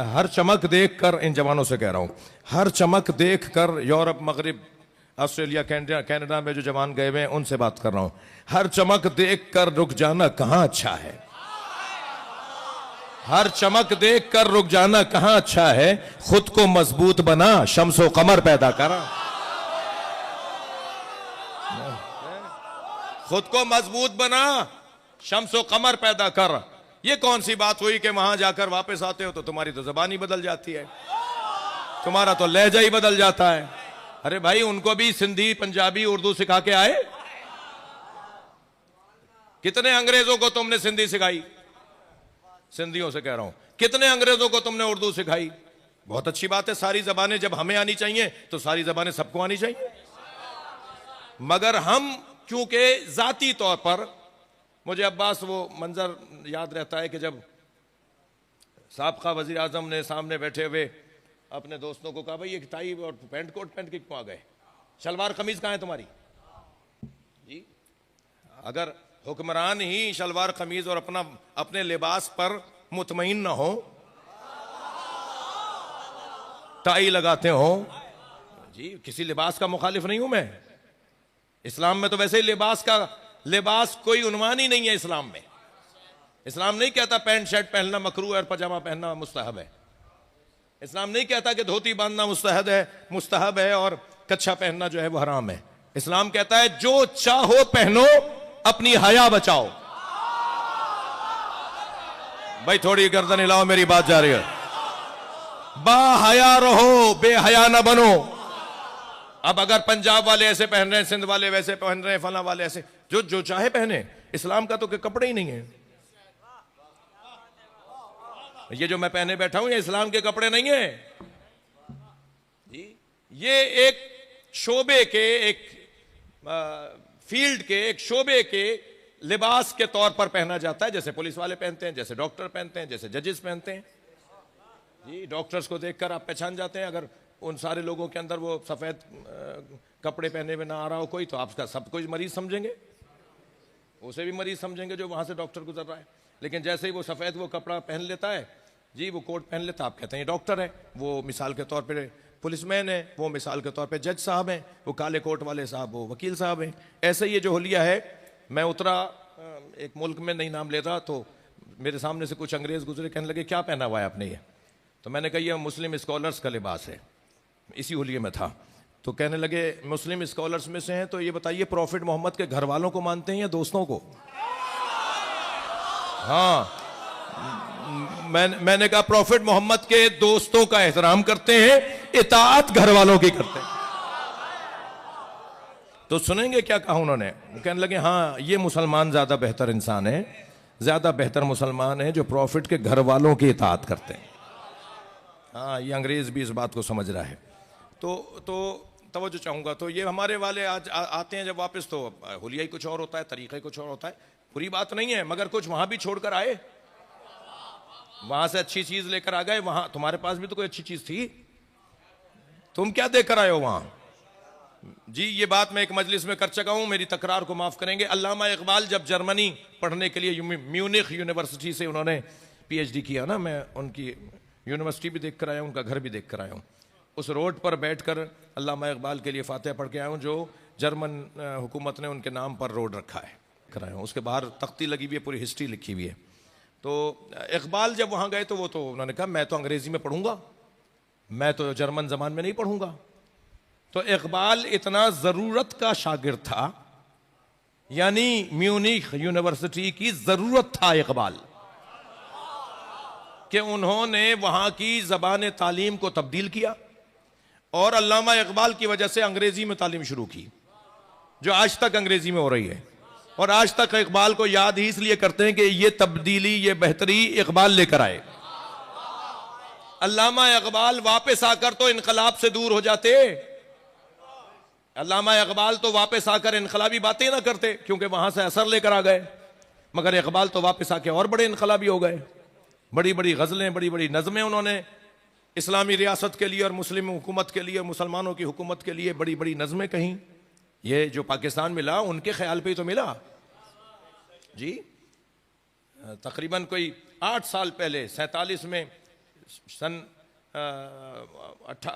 हर चमक देख कर, इन जवानों से कह रहा हूँ, हर चमक देख कर यूरोप, मगरिब, ऑस्ट्रेलिया, कनाडा में जो जवान गए हुए हैं उनसे बात कर रहा हूँ। हर चमक देख कर रुक जाना कहाँ अच्छा है, हर चमक देख कर रुक जाना कहाँ अच्छा है। खुद को मजबूत बना, शम्सो कमर पैदा करा। खुद को मजबूत बना, शम्सो कमर पैदा कर। ये कौन सी बात हुई कि वहां जाकर वापस आते हो तो तुम्हारी तो जबान ही बदल जाती है, तुम्हारा तो लहजा ही बदल जाता है। अरे भाई, उनको भी सिंधी, पंजाबी, उर्दू सिखा के आए। कितने अंग्रेजों को तुमने सिंधी सिखाई? सिंधियों से कह रहा हूं, कितने अंग्रेजों को तुमने उर्दू सिखाई? बहुत अच्छी बात है, सारी जबानें जब हमें आनी चाहिए तो सारी जबानें सबको आनी चाहिए। मगर हम क्योंकि जाती तौर पर, मुझे अब्बास वो मंजर याद रहता है कि जब साबका वजीर आजम ने सामने बैठे हुए अपने दोस्तों को कहा, भाई ये टाई और पैंट कोट पहन के क्यों आ गए, शलवार कमीज कहाँ है तुम्हारी जी? अगर हुक्मरान ही शलवार कमीज और अपने लिबास पर मुतमईन न हो, टाई लगाते हो जी, किसी लिबास का मुखालिफ नहीं हूं मैं। इस्लाम में तो वैसे ही लिबास कोई उन्वान ही नहीं है। इस्लाम में, इस्लाम नहीं कहता पैंट शर्ट पहनना मकरूह है और पजामा पहनना मुस्तहब है। इस्लाम नहीं कहता कि धोती बांधना मुस्तहब है और कच्छा पहनना जो है वो हराम है। इस्लाम कहता है जो चाहो पहनो, अपनी हया बचाओ। भाई थोड़ी गर्दन हिलाओ, मेरी बात जा रही है। बाहया रहो, बेहया ना बनो। अब अगर पंजाब वाले ऐसे पहन रहे हैं, सिंध वाले वैसे पहन रहे हैं, फला वाले ऐसे, जो चाहे पहने। इस्लाम का तो कपड़े ही नहीं है। ये जो मैं पहने बैठा हूं ये इस्लाम के कपड़े नहीं है जी, ये एक शोबे के, एक फील्ड के, एक शोबे के लिबास के तौर पर पहना जाता है, जैसे पुलिस वाले पहनते हैं, जैसे डॉक्टर पहनते हैं, जैसे जजेस पहनते हैं जी। डॉक्टर्स को देखकर आप पहचान जाते हैं, अगर उन सारे लोगों के अंदर वो सफेद कपड़े पहने हुए ना आ रहा हो कोई, तो आपका सब कोई मरीज समझेंगे, उसे भी मरीज समझेंगे जो वहां से डॉक्टर गुजर रहा है। लेकिन जैसे ही वो सफेद वो कपड़ा पहन लेता है जी, वो कोट पहन लेता है, आप कहते हैं ये डॉक्टर है, वो मिसाल के तौर पे पुलिसमैन है, वो मिसाल के तौर पे जज साहब हैं, वो काले कोट वाले साहब वो वकील साहब हैं। ऐसे ये जो होलिया है, मैं उतरा एक मुल्क में, नहीं नाम ले रहा, तो मेरे सामने से कुछ अंग्रेज गुजरे, कहने लगे क्या पहना हुआ है आपने ये, तो मैंने कहा ये मुस्लिम स्कॉलर्स का लिबास है, इसी होलिये में था। तो कहने लगे मुस्लिम स्कॉलर्स में से हैं, तो ये बताइए प्रॉफिट मोहम्मद के घर वालों को मानते हैं या दोस्तों को? हाँ, मैंने कहा प्रॉफिट मोहम्मद के दोस्तों का एहतराम करते हैं, इताअत घर वालों की करते हैं। तो सुनेंगे क्या कहा उन्होंने, कहने लगे हाँ ये मुसलमान ज्यादा बेहतर इंसान है, ज्यादा बेहतर मुसलमान है जो प्रॉफिट के घर वालों की इताअत करते हैं। हाँ, ये अंग्रेज भी इस बात को समझ रहा है। तो तवज्जो चाहूंगा, तो ये हमारे वाले आज आते हैं जब वापस, तो हुलिया ही कुछ और होता है, तरीका ही कुछ और होता है। बुरी बात नहीं है, मगर कुछ वहां भी छोड़कर आए, वहां से अच्छी चीज लेकर आ गए। वहां तुम्हारे पास भी तो कोई अच्छी चीज थी, तुम क्या देकर आए हो वहां जी? ये बात मैं एक मजलिस में कर चुका हूं, मेरी तकरार को माफ करेंगे। अल्लामा इकबाल जब जर्मनी पढ़ने के लिए म्यूनिख यूनिवर्सिटी से उन्होंने पीएचडी किया ना, मैं उनकी यूनिवर्सिटी भी देख कर आया हूं, उनका घर भी देख कर आया हूं। उस रोड पर बैठकर अल्लामा इकबाल के लिए फातिहा पढ़ के आया हूं, जो जर्मन हुकूमत ने उनके नाम पर रोड रखा है, कराया हूं। उसके बाहर तख्ती लगी हुई है, पूरी हिस्ट्री लिखी हुई है। तो इकबाल जब वहां गए तो वो तो उन्होंने कहा मैं तो अंग्रेजी में पढ़ूंगा, मैं तो जर्मन जबान में नहीं पढ़ूंगा। तो इकबाल इतना जरूरत का शागिर्द था, यानी म्यूनिख यूनिवर्सिटी की जरूरत था इकबाल, कि उन्होंने वहां की जबान तालीम को तब्दील किया और अल्लामा इकबाल की वजह से अंग्रेजी में तालीम शुरू की, जो आज तक अंग्रेजी में हो रही है। और आज तक इकबाल को याद ही इसलिए करते हैं कि ये तब्दीली, ये बेहतरी इकबाल लेकर आए। अल्लामा इकबाल वापस आकर तो इनकलाब से दूर हो जाते, अल्लामा इकबाल तो वापस आकर इनकलाबी बातें ना करते, क्योंकि वहां से असर लेकर आ गए। मगर इकबाल तो वापस आके और बड़े इनकलाबी हो गए, बड़ी बड़ी गजलें, बड़ी बड़ी नज़में उन्होंने इस्लामी रियासत के लिए और मुस्लिम हुकूमत के लिए, मुसलमानों की हुकूमत के लिए बड़ी बड़ी नज़में कहीं। ये जो पाकिस्तान मिला उनके ख्याल पे ही तो मिला जी। तकरीबन कोई 8 साल पहले 47 में, सन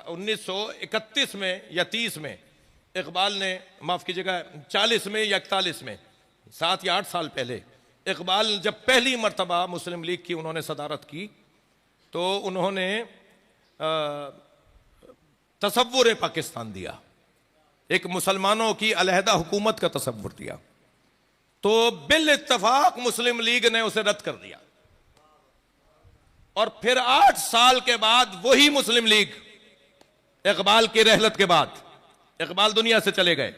1931 में या 30 में इकबाल ने, माफ कीजिएगा 40 में या 41 में, 7 या 8 साल पहले इकबाल जब पहली मर्तबा मुस्लिम लीग की उन्होंने सदारत की, तो उन्होंने तसव्वुर पाकिस्तान दिया, एक मुसलमानों की अलहदा हुकूमत का तसव्वुर दिया। तो बिल इत्तफाक मुस्लिम लीग ने उसे रद्द कर दिया। और फिर 8 साल के बाद वही मुस्लिम लीग, इकबाल की रहलत के बाद, इकबाल दुनिया से चले गए,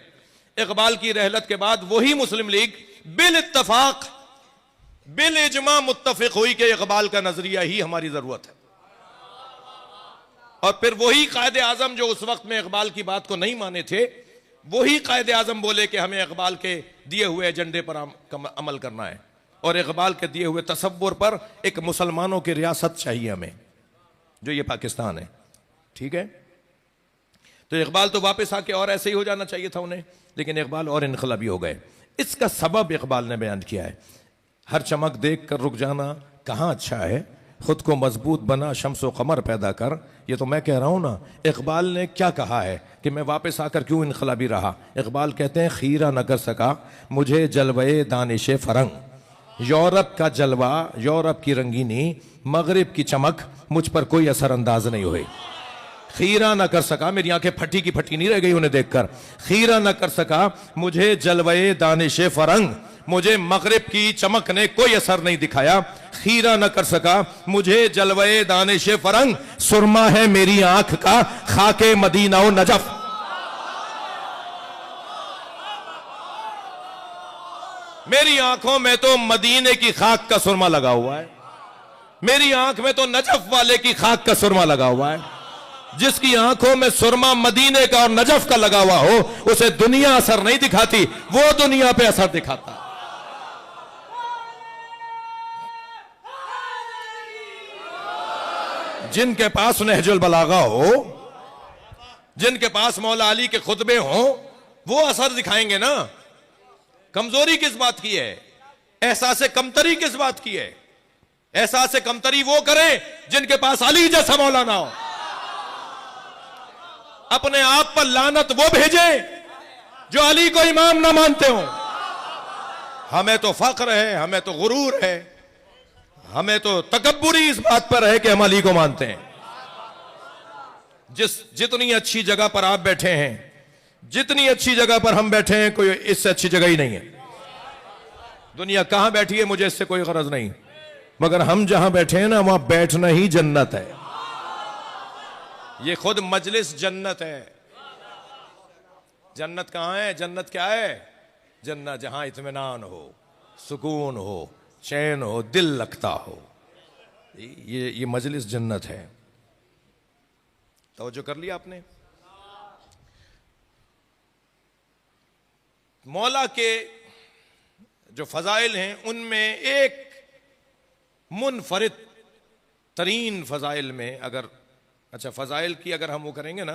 इकबाल की रहलत के बाद वही मुस्लिम लीग बिल इत्तफाक, बिल इजमा मुत्तफिक हुई कि इकबाल का नजरिया ही हमारी जरूरत है। और फिर वही कायदे आजम जो उस वक्त में इकबाल की बात को नहीं माने थे, वही कायदे आजम बोले कि हमें इकबाल के दिए हुए एजेंडे पर अमल करना है और इकबाल के दिए हुए तसव्वुर पर एक मुसलमानों की रियासत चाहिए हमें, जो ये पाकिस्तान है। ठीक है, तो इकबाल तो वापस आके और ऐसे ही हो जाना चाहिए था उन्हें, लेकिन इकबाल और इनकलाबी हो गए। इसका सबब इकबाल ने बयान किया है। हर चमक देख कर रुक जाना कहाँ अच्छा है, खुद को मजबूत बना शम्सो कमर पैदा कर। ये तो मैं कह रहा हूं ना, इकबाल ने क्या कहा है कि मैं वापस आकर क्यों इनकलाबी रहा। इकबाल कहते हैं खीरा न कर सका मुझे जलवे दानिश फरंग, यूरोप का जलवा, यूरोप की रंगीनी, मगरिब की चमक मुझ पर कोई असर अंदाज नहीं हुई। खीरा न कर सका, मेरी आंखें फटी की फटी नहीं रह गई उन्हें देखकर। खीरा न कर सका मुझे जलवे दानिश फरंग, मुझे मगरिब की चमक ने कोई असर नहीं दिखाया। खीरा न कर सका मुझे जलवे दानिश फरंग, सुरमा है मेरी आंख का खाके मदीना व नजफ। मेरी आंखों में तो मदीने की खाक का सुरमा लगा हुआ है। मेरी आंख में तो नजफ वाले की खाक का सुरमा लगा हुआ है। जिसकी आंखों में सुरमा मदीने का और नजफ का लगा हुआ हो, उसे दुनिया असर नहीं दिखाती, वो दुनिया पे असर दिखाता है। जिनके पास नहजुल बलागा हो, जिनके पास मौला अली के खुतबे हो, वो असर दिखाएंगे ना। कमजोरी किस बात की है? एहसास कमतरी किस बात की है? एहसास कमतरी वो करें जिनके पास अली जैसा मौलाना हो। अपने आप पर लानत वो भेजें जो अली को इमाम ना मानते हो। हमें तो फख्र है, हमें तो गुरूर है, हमें तो तकब्बुरी इस बात पर है कि हम अली को मानते हैं। जितनी अच्छी जगह पर आप बैठे हैं, जितनी अच्छी जगह पर हम बैठे हैं, कोई इससे अच्छी जगह ही नहीं है। दुनिया कहां बैठी है मुझे इससे कोई गरज नहीं, मगर हम जहां बैठे हैं ना, वहां बैठना ही जन्नत है। ये खुद मजलिस जन्नत है। जन्नत कहां है? जन्नत क्या है? जन्नत जहां इत्मीनान हो, सुकून हो, चैन हो, दिल लगता हो। ये मजलिस जन्नत है। तवज्जो कर लिया आपने? मौला के जो फजाइल हैं उनमें एक मुनफरिद तरीन फजाइल में, अगर अच्छा फजाइल की अगर हम वो करेंगे ना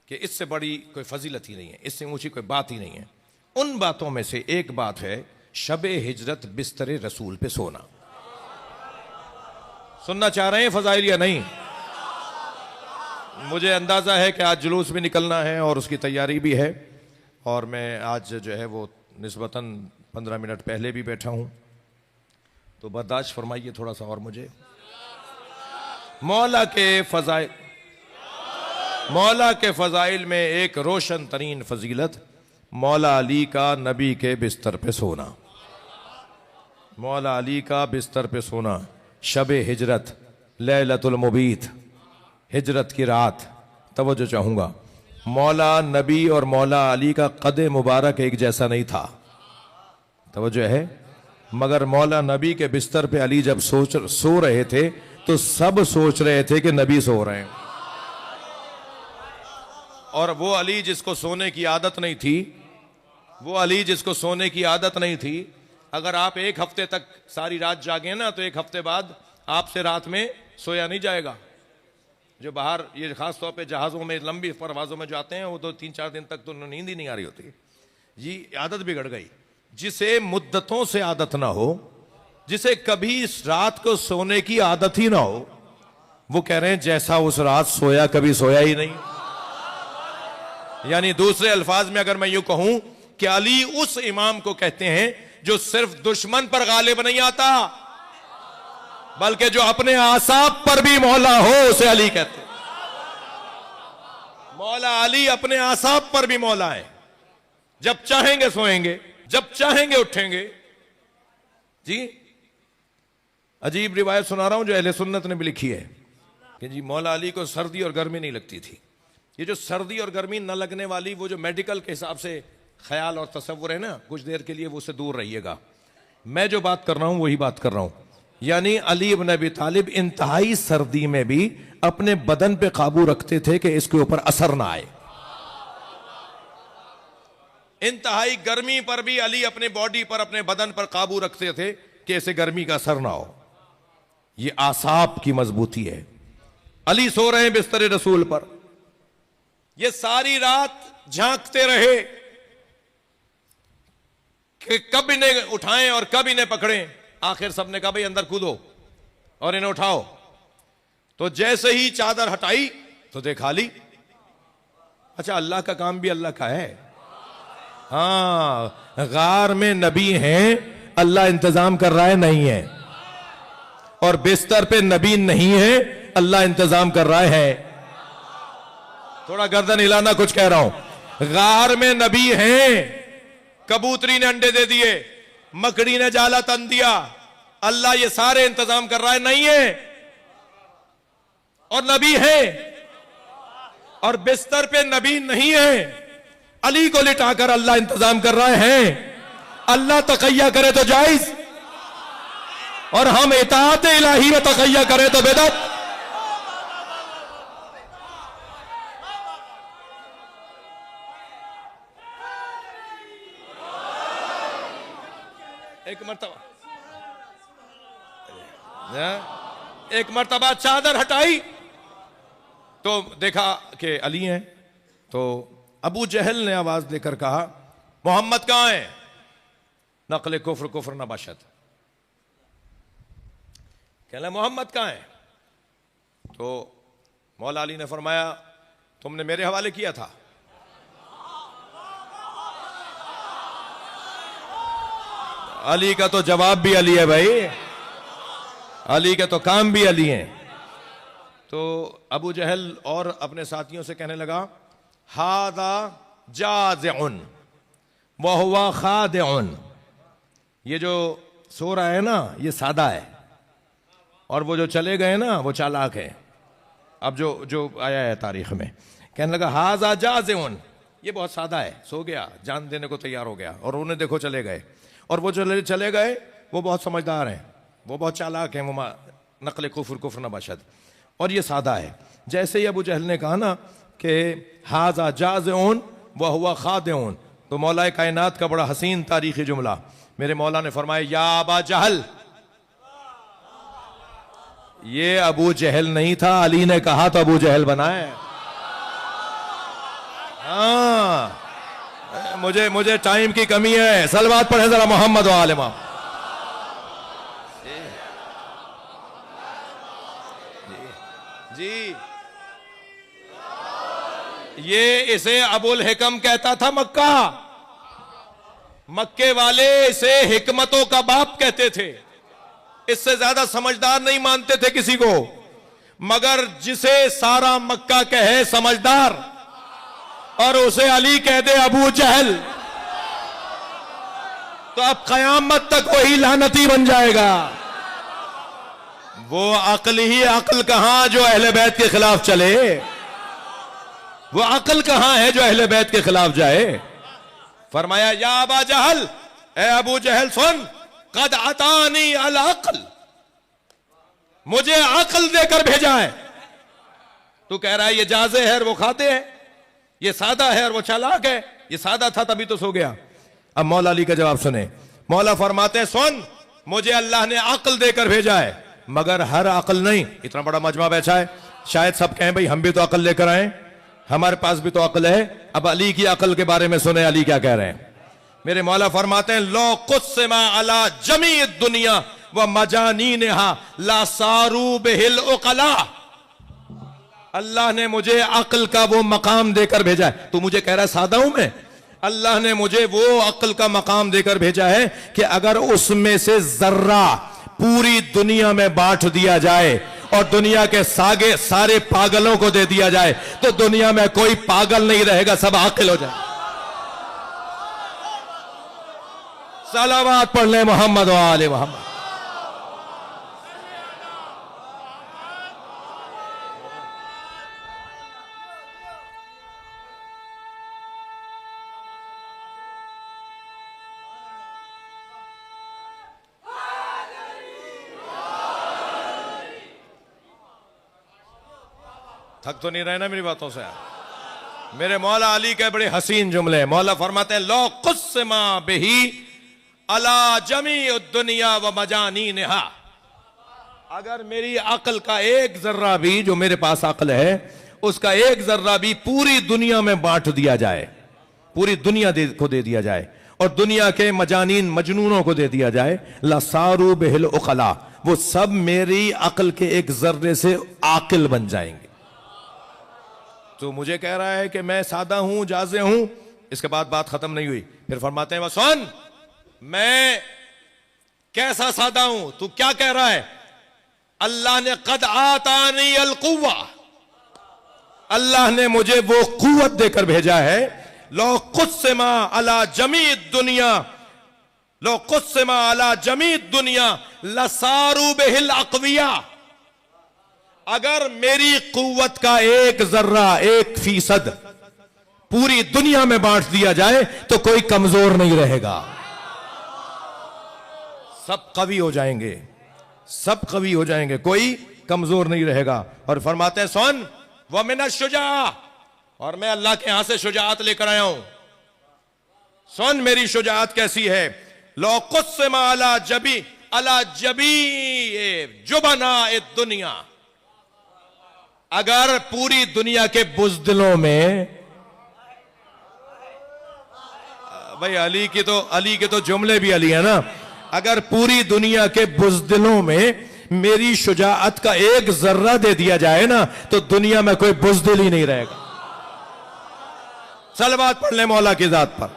कि इससे बड़ी कोई फजीलत ही नहीं है, इससे ऊंची कोई बात ही नहीं है, उन बातों में से एक बात है शबे हिजरत बिस्तरे रसूल पे सोना। सुनना चाह रहे हैं फजाइल या नहीं? मुझे अंदाजा है कि आज जुलूस भी निकलना है और उसकी तैयारी भी है, और मैं आज जो है वो निस्बतन 15 मिनट पहले भी बैठा हूं, तो बर्दाश्त फरमाइए थोड़ा सा और मुझे। मौला के फजाइल में एक रोशन तरीन फजीलत मौला अली का नबी के बिस्तर पे सोना। मौला अली का बिस्तर पे सोना, शबे हिजरत, लैलतुल मुबीत, हिजरत की रात। तवज्जो चाहूंगा, मौला नबी और मौला अली का कद मुबारक एक जैसा नहीं था। तवज्जो है? मगर मौला नबी के बिस्तर पे अली जब सो रहे थे तो सब सोच रहे थे कि नबी सो रहे हैं। और वो अली जिसको सोने की आदत नहीं थी, वो अली जिसको सोने की आदत नहीं थी, अगर आप एक हफ्ते तक सारी रात जागे ना, तो एक हफ्ते बाद आपसे रात में सोया नहीं जाएगा। जो बाहर, ये खास तौर पे जहाज़ों में, लंबी परवाज़ों में जाते हैं, वो तो 3-4 दिन तक तो नींद ही नहीं आ रही होती। ये आदत बिगड़ गई। जिसे मुद्दतों से आदत ना हो, जिसे कभी इस रात को सोने की आदत ही ना हो, वो कह रहे हैं जैसा उस रात सोया कभी सोया ही नहीं। यानी दूसरे अल्फाज में अगर मैं यूं कहूं कि अली उस इमाम को कहते हैं जो सिर्फ दुश्मन पर गालिब नहीं आता, बल्कि जो अपने आसाब पर भी मौला हो, उसे अली कहते हैं। मौला अली अपने आसाब पर भी मौला है। जब चाहेंगे सोएंगे, जब चाहेंगे उठेंगे। जी अजीब रिवायत सुना रहा हूं जो अहले सुन्नत ने भी लिखी है कि जी मौला अली को सर्दी और गर्मी नहीं लगती थी। ये जो सर्दी और गर्मी न लगने वाली, वो जो मेडिकल के हिसाब से ख्याल और तसव्वुर है ना, कुछ देर के लिए वो उससे दूर रहिएगा। मैं जो बात कर रहा हूं वही बात कर रहा हूं। यानी अली इब्न अबी तालिब इंतहाई सर्दी में भी अपने बदन पे काबू रखते थे कि इसके ऊपर असर ना आए। इंतहाई गर्मी पर भी अली अपने बॉडी पर, अपने बदन पर काबू रखते थे कि इसे गर्मी का असर ना हो। ये आसाब की मजबूती है। अली सो रहे हैं बिस्तर रसूल पर, ये सारी रात झांकते रहे कि कब इन्हें उठाएं और कब इन्हें पकड़ें। आखिर सबने कहा भाई अंदर कूदो और इन्हें उठाओ। तो जैसे ही चादर हटाई तो देखा अली। अच्छा, अल्लाह का काम भी अल्लाह का है। हाँ, गार में नबी हैं, अल्लाह इंतजाम कर रहा है, नहीं है। और बिस्तर पे नबी नहीं है, अल्लाह इंतजाम कर रहा है। थोड़ा गर्दन हिलाना, कुछ कह रहा हूं। गार में नबी हैं, कबूतरी ने अंडे दे दिए, मकड़ी ने जाला तन दिया, अल्लाह ये सारे इंतजाम कर रहा है, नहीं है। और नबी है, और बिस्तर पे नबी नहीं है, अली को लिटाकर अल्लाह इंतजाम कर रहा है। अल्लाह तकैया करे तो जायज, और हम इताअत इलाही में तकैया करें तो बिदअत। एक मर्तबा चादर हटाई तो देखा कि अली हैं। तो अबू जहल ने आवाज देकर कहा, मोहम्मद कहां है? नकल कुफ्र कुफ्र नबाशत। कहला मोहम्मद कहां है? तो मौला अली ने फरमाया, तुमने मेरे हवाले किया था। अली का तो जवाब भी अली है भाई, अली के तो काम भी अली हैं। तो अबू जहल और अपने साथियों से कहने लगा, हादा जाज़िउन व हुवा खादिउन, ये जो सो रहा है ना ये सादा है, और वो जो चले गए ना वो चालाक है। अब जो जो आया है तारीख में, कहने लगा हाजा जाज़िउन, ये बहुत सादा है, सो गया, जान देने को तैयार हो गया, और उन्हें देखो चले गए, और वो चले गए वो बहुत समझदार हैं, वो बहुत चालाक हैं, वो नकल कुफ्र कुफ्र नबाशत, और ये सादा है। जैसे ही अबू जहल ने कहा ना कि हाजा जाज़िउन व हुवा खादिउन, तो मौला कायनात का बड़ा हसीन तारीखी जुमला, मेरे मौला ने फरमाया, या अबा जहल, ये अबू जहल नहीं था, अली ने कहा तो अबू जहल बना है। हाँ, मुझे टाइम की कमी है, सलवात पढ़े जरा मोहम्मद व आले मोहम्मद। जी, ये इसे अबुल हिकम कहता था मक्का, मक्के वाले इसे हिकमतों का बाप कहते थे, इससे ज्यादा समझदार नहीं मानते थे किसी को, मगर जिसे सारा मक्का कहे समझदार और उसे अली कह दे अबू जहल, तो अब कयामत तक वही लानती बन जाएगा। वो अक्ल ही अक्ल कहां जो अहले बैत के खिलाफ चले, वो अक्ल कहां है जो अहले बैत के खिलाफ जाए। फरमाया, या अबा जहल, ए अबू जहल सुन, कद अतानी अल अक्ल, मुझे अक्ल देकर भेजा है। तू कह रहा है ये जाजे है और वो खाते हैं, ये सादा है और वो चालाक है, ये सादा था तभी तो सो गया। अब मौला अली का जवाब सुने, मौला फरमाते हैं, सुन, मुझे अल्लाह ने अक्ल देकर भेजा है, मगर हर अक्ल नहीं। इतना बड़ा मजमा बैठा है, शायद सब कहें भाई हम भी तो अक्ल लेकर आए, हमारे पास भी तो अक्ल है। अब अली की अक्ल के बारे में सुने, अली क्या कह रहे हैं। मेरे मौला फरमाते हैं, लो कुस्मा अला जमी दुनिया व मजानीनहा ला सारू बिहिल उकला, अल्लाह ने मुझे अक्ल का वो मकाम देकर भेजा है। तू मुझे कह रहा है सादा हूं मैं, अल्लाह ने मुझे वो अक्ल का मकाम देकर भेजा है कि अगर उसमें से जर्रा पूरी दुनिया में बांट दिया जाए और दुनिया के सारे पागलों को दे दिया जाए तो दुनिया में कोई पागल नहीं रहेगा, सब आकिल हो जाए। सलावत पढ़ ले मोहम्मद व आले मोहम्मद। थक तो नहीं रहे ना मेरी बातों से। मेरे मौला अली के बड़े हसीन जुमले, मौला फरमाते हैं, लो कुस्मा बिही अला जमी दुनिया व मजानीनहा, अगर मेरी अक्ल का एक जर्रा भी, जो मेरे पास अक्ल है उसका एक जर्रा भी पूरी दुनिया में बांट दिया जाए, पूरी दुनिया को दे दिया जाए और दुनिया के मजानीन मजनूनों को दे दिया जाए, लसारू बिहिल उकला, वो सब मेरी अक्ल के एक जर्रे से आकिल बन जाएंगे। तो मुझे कह रहा है कि मैं सादा हूं, जाजे हूं। इसके बाद बात खत्म नहीं हुई, फिर फरमाते हैं, सुन, मैं कैसा सादा हूं, तू क्या कह रहा है। अल्लाह ने कद आतानी अल कुव्वा, अल्लाह ने मुझे वो कुव्वत देकर भेजा है। लो कुस्मा अला जमी दुनिया, लो कुस्मा अला जमी दुनिया लसारू बिहिल अक़विया, अगर मेरी कुव्वत का एक जर्रा, 1% पूरी दुनिया में बांट दिया जाए तो कोई कमजोर नहीं रहेगा, सब कवि हो जाएंगे, सब कवी हो जाएंगे, कोई कमजोर नहीं रहेगा। और फरमाते हैं सुन वह मिना शुजा, और मैं अल्लाह के यहां से शुजाअत लेकर आया हूं। सुन मेरी शुजाअत कैसी है। लो कुस्म अला जबी जुबना दुनिया, अगर पूरी दुनिया के बुज़दिलों में, भाई अली के तो जुमले भी अली है ना, अगर पूरी दुनिया के बुज़दिलों में मेरी शुजाअत का एक जर्रा दे दिया जाए ना, तो दुनिया में कोई बुज़दिल ही नहीं रहेगा। सलवात पढ़ ले मौला की जात पर।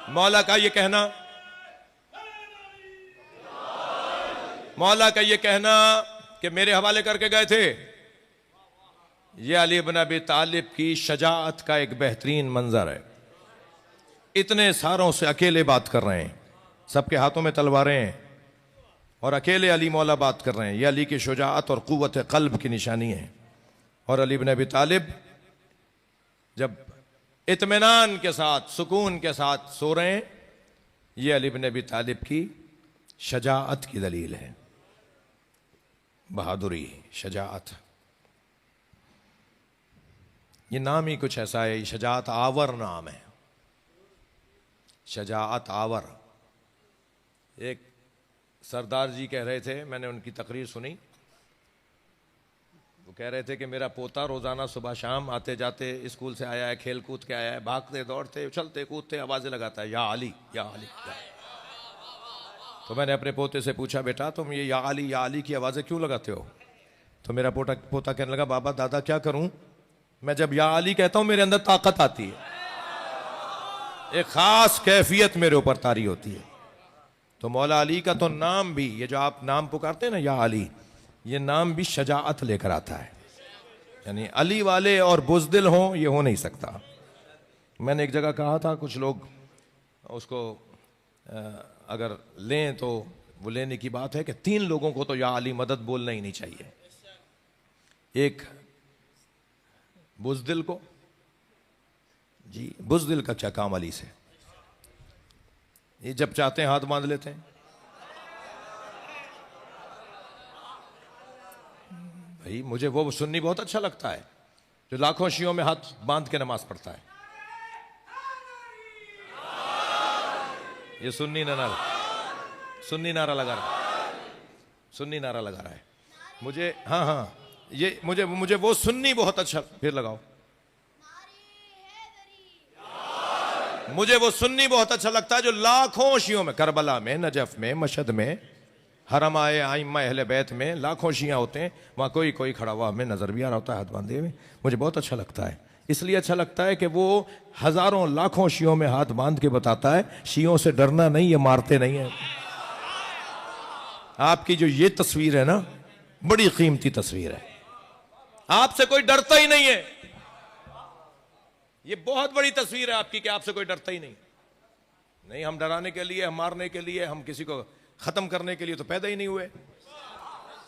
मौला का ये कहना कि मेरे हवाले करके गए थे, यह अली इब्न अबी तालिब की शजाअत का एक बेहतरीन मंजर है। इतने सारों से अकेले बात कर रहे हैं, सबके हाथों में तलवारें हैं और अकेले अली मौला बात कर रहे हैं। यह अली की शुजाअत और कुव्वत क़ल्ब की निशानी है। और अली इब्न अबी तालिब जब इत्मीनान के साथ, सुकून के साथ सो रहे हैं, यह अली इब्न अबी तालिब की शजाअत की दलील है। बहादुरी, शजाअत, ये नाम ही कुछ ऐसा है। शजाअत आवर नाम है, शजाअत आवर। एक सरदार जी कह रहे थे, मैंने उनकी तकरीर सुनी, वो कह रहे थे कि मेरा पोता रोजाना सुबह शाम आते जाते स्कूल से आया है, खेल कूद के आया है, भागते दौड़ते उछलते कूदते आवाजें लगाता है, या अली या अली या। तो मैंने अपने पोते से पूछा, बेटा तुम ये या अली की आवाजें क्यों लगाते हो? तो मेरा पोता कहने लगा, बाबा दादा क्या करूं, मैं जब या अली कहता हूं मेरे अंदर ताकत आती है, एक खास कैफियत मेरे ऊपर तारी होती है। तो मौला अली का तो नाम भी, ये जो आप नाम पुकारते हैं ना या अली, ये नाम भी शजाअत लेकर आता है। यानी अली वाले और बुज़दिल हों, ये हो नहीं सकता। मैंने एक जगह कहा था, कुछ लोग उसको अगर लें तो वो लेने की बात है कि 3 लोगों को तो या अली मदद बोलना ही नहीं चाहिए। एक बुज़दिल को, जी बुज़दिल का क्या काम अली से, ये जब चाहते हैं हाथ बांध लेते हैं। भाई मुझे वो सुन्नी बहुत अच्छा लगता है जो लाखों शियों में हाथ बांध के नमाज पढ़ता है। ये सुन्नी नारा लगा रहा है। मुझे हाँ ये मुझे वो सुन्नी बहुत अच्छा, फिर लगाओ, मुझे वो सुन्नी बहुत अच्छा लगता है जो लाखों शियों में, करबला में, नजफ में, मशहद में, हरम आए आइम्मा अहले बैत में लाखों शिया होते हैं, वहाँ कोई खड़ा हुआ हमें नजर भी आ रहा होता है हाथ बांधे हुए। मुझे बहुत अच्छा लगता है, इसलिए अच्छा लगता है कि वो हजारों लाखों शियों में हाथ बांध के बताता है शियों से डरना नहीं, ये मारते नहीं है। आपकी जो ये तस्वीर है ना, बड़ी कीमती तस्वीर है, आपसे कोई डरता ही नहीं है। ये बहुत बड़ी तस्वीर है आपकी कि आपसे कोई डरता ही नहीं। हम डराने के लिए, हम मारने के लिए, हम किसी को खत्म करने के लिए तो पैदा ही नहीं हुए।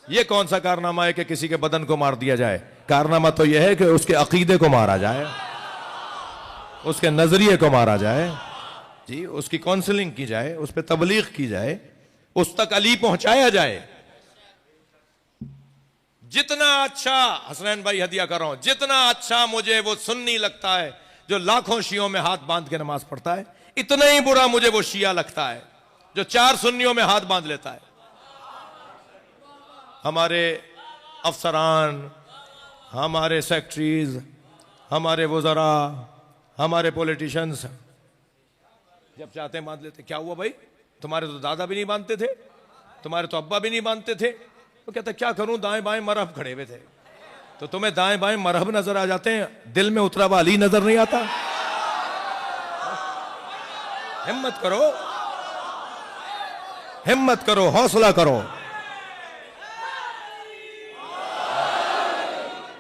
ये कौन सा कारनामा है कि किसी के बदन को मार दिया जाए? कारनामा तो यह है कि उसके अकीदे को मारा जाए, उसके नजरिए को मारा जाए, जी उसकी काउंसलिंग की जाए, उस पर तबलीग की जाए, उस तक अली पहुंचाया जाए। जितना अच्छा, हसनैन भाई हदिया कर रहा हूं, जितना अच्छा मुझे वो सुन्नी लगता है जो लाखों शियों में हाथ बांध के नमाज पढ़ता है, इतना ही बुरा मुझे वो शिया लगता है जो 4 सुन्नियों में हाथ बांध लेता है। हमारे अफसरान, हमारे सेक्रेटरीज, हमारे वज़रा, हमारे पॉलिटिशियंस जब चाहते हैं बांध लेते। क्या हुआ भाई, तुम्हारे तो दादा भी नहीं बांधते थे, तुम्हारे तो अब्बा भी नहीं बांधते थे। तो कहते क्या करूं, दाएं बाएं मरहब खड़े हुए थे। तो तुम्हें दाएं बाएं मरहब नजर आ जाते हैं, दिल में उतरा हुआ अली नजर नहीं आता। हिम्मत करो, हिम्मत करो, हौसला करो।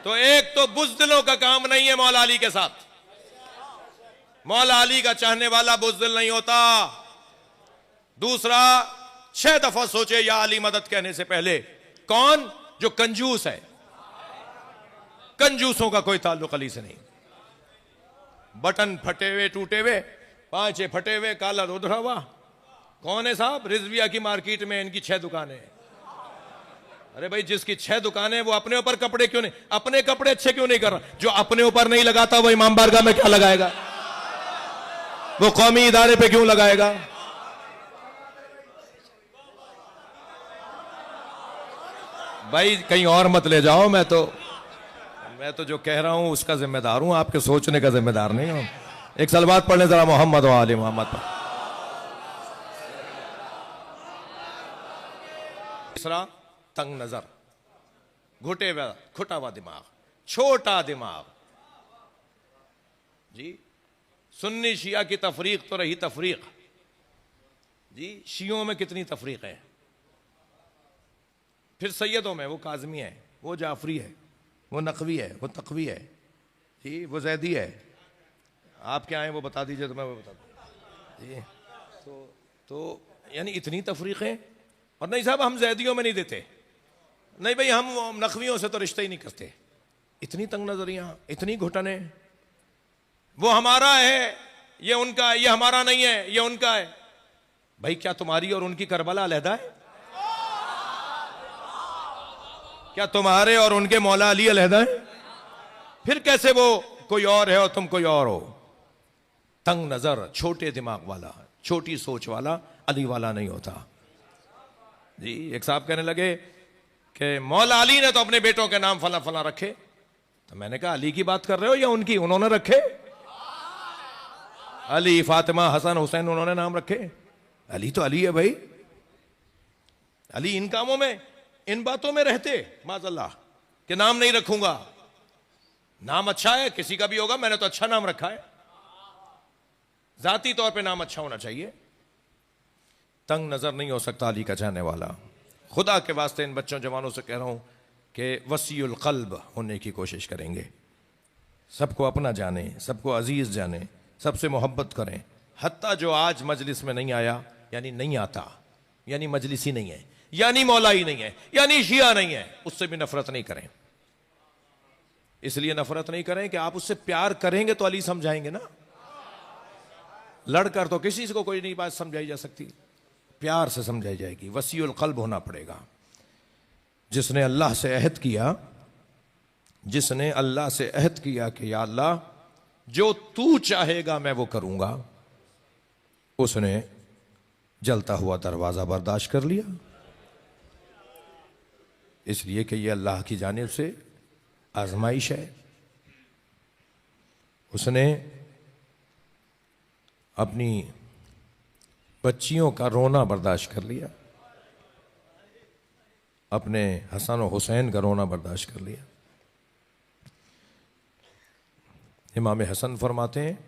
तो एक तो बुज़दिलों का काम नहीं है मौला अली के साथ। मौला अली का चाहने वाला बुज़दिल नहीं होता। दूसरा, 6 दफा सोचे या अली मदद कहने से पहले। कौन? जो कंजूस है। कंजूसों का कोई ताल्लुक अली से नहीं। बटन फटे हुए टूटे हुए, 5 फटे हुए, काला उधरा हुआ। कौन है साहब? रिजविया की मार्केट में इनकी 6 दुकानें। अरे भाई, जिसकी 6 दुकानें, वो अपने ऊपर कपड़े क्यों नहीं, अपने कपड़े अच्छे क्यों नहीं कर रहा? जो अपने ऊपर नहीं लगाता वो इमाम बारगाह में क्या लगाएगा? वो कौमी इदारे पे क्यों लगाएगा? भाई कहीं और मत ले जाओ। मैं तो जो कह रहा हूं उसका जिम्मेदार हूं, आपके सोचने का जिम्मेदार नहीं हूं। एक सलवात पढ़ने जरा मोहम्मद व आले मोहम्मद पर। तीसरा, तंग नजर, घुटा हुआ दिमाग, छोटा दिमाग। जी, सुन्नी शिया की तफरीक तो रही तफरीक जी, शियों में कितनी तफरीक है। फिर सैयदों में वो काजमी है, वो जाफरी है, वो नकवी है, वो तकवी है जी, वो जैदी है। आप क्या हैं वो बता दीजिए तो मैं वो बता दूँ जी। तो यानी इतनी तफरीक़ें। और नहीं साहब, हम जैदियों में नहीं देते, नहीं भाई हम नकवियों से तो रिश्ते ही नहीं करते। इतनी तंग नजरियाँ, इतनी घुटने, वो हमारा है, ये उनका है, ये हमारा नहीं है, ये उनका है। भाई क्या तुम्हारी और उनकी करबला अलहदा है? क्या तुम्हारे और उनके मौला अली अलहदा है? फिर कैसे वो कोई और है और तुम कोई और हो? तंग नजर, छोटे दिमाग वाला, छोटी सोच वाला अली वाला नहीं होता जी। एक साहब कहने लगे कि मौला अली ने तो अपने बेटों के नाम फला फला रखे। तो मैंने कहा अली की बात कर रहे हो या उनकी? उन्होंने रखे। अली, फातिमा, हसन, हुसैन, उन्होंने नाम रखे। अली तो अली है भाई। अली इन कामों में, इन बातों में रहते माज़अल्लाह कि नाम नहीं रखूंगा। नाम अच्छा है, किसी का भी होगा, मैंने तो अच्छा नाम रखा है। जाती तौर पे नाम अच्छा होना चाहिए। तंग नजर नहीं हो सकता अली का चाहने वाला। खुदा के वास्ते इन बच्चों जवानों से कह रहा हूं कि वसीउल क़ल्ब होने की कोशिश करेंगे। सबको अपना जाने, सबको अजीज जाने, सबसे मोहब्बत करें। हत्ता जो आज मजलिस में नहीं आया, यानी नहीं आता, यानी मजलिसी नहीं है, यानी मौलाई नहीं है, यानी शिया नहीं है, उससे भी नफरत नहीं करें। इसलिए नफरत नहीं करें कि आप उससे प्यार करेंगे तो अली समझाएंगे ना। लड़कर तो किसी को कोई नहीं बात समझाई जा सकती, प्यार से समझाई जाएगी। वसीउल क़ल्ब होना पड़ेगा। जिसने अल्लाह से अहद किया, जिसने अल्लाह से अहद किया कि या अल्लाह जो तू चाहेगा मैं वो करूंगा, उसने जलता हुआ दरवाजा बर्दाश्त कर लिया। इसलिए कि यह अल्लाह की जानिब से आजमाइश है। उसने अपनी बच्चियों का रोना बर्दाश्त कर लिया, अपने हसन और हुसैन का रोना बर्दाश्त कर लिया। इमाम हसन फरमाते हैं,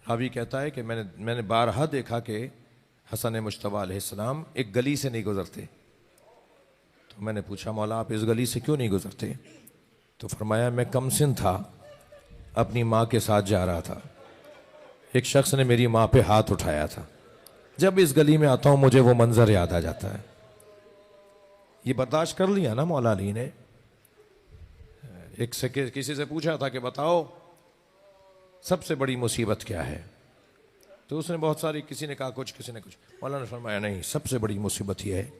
रावी कहता है कि मैंने बारहा देखा कि हसन मुश्तबा अलैहिस्सलाम एक गली से नहीं गुजरते। तो मैंने पूछा, मौला आप इस गली से क्यों नहीं गुजरते? तो फरमाया, मैं कमसिन था, अपनी माँ के साथ जा रहा था, एक शख्स ने मेरी माँ पे हाथ उठाया था। जब इस गली में आता हूँ मुझे वो मंजर याद आ जाता है। ये बर्दाश्त कर लिया ना मौला अली ने। एक से किसी से पूछा था कि बताओ सबसे बड़ी मुसीबत क्या है? तो उसने बहुत सारी, किसी ने कहा कुछ, किसी ने कुछ। मौला ने फरमाया, नहीं, सबसे बड़ी मुसीबत यह है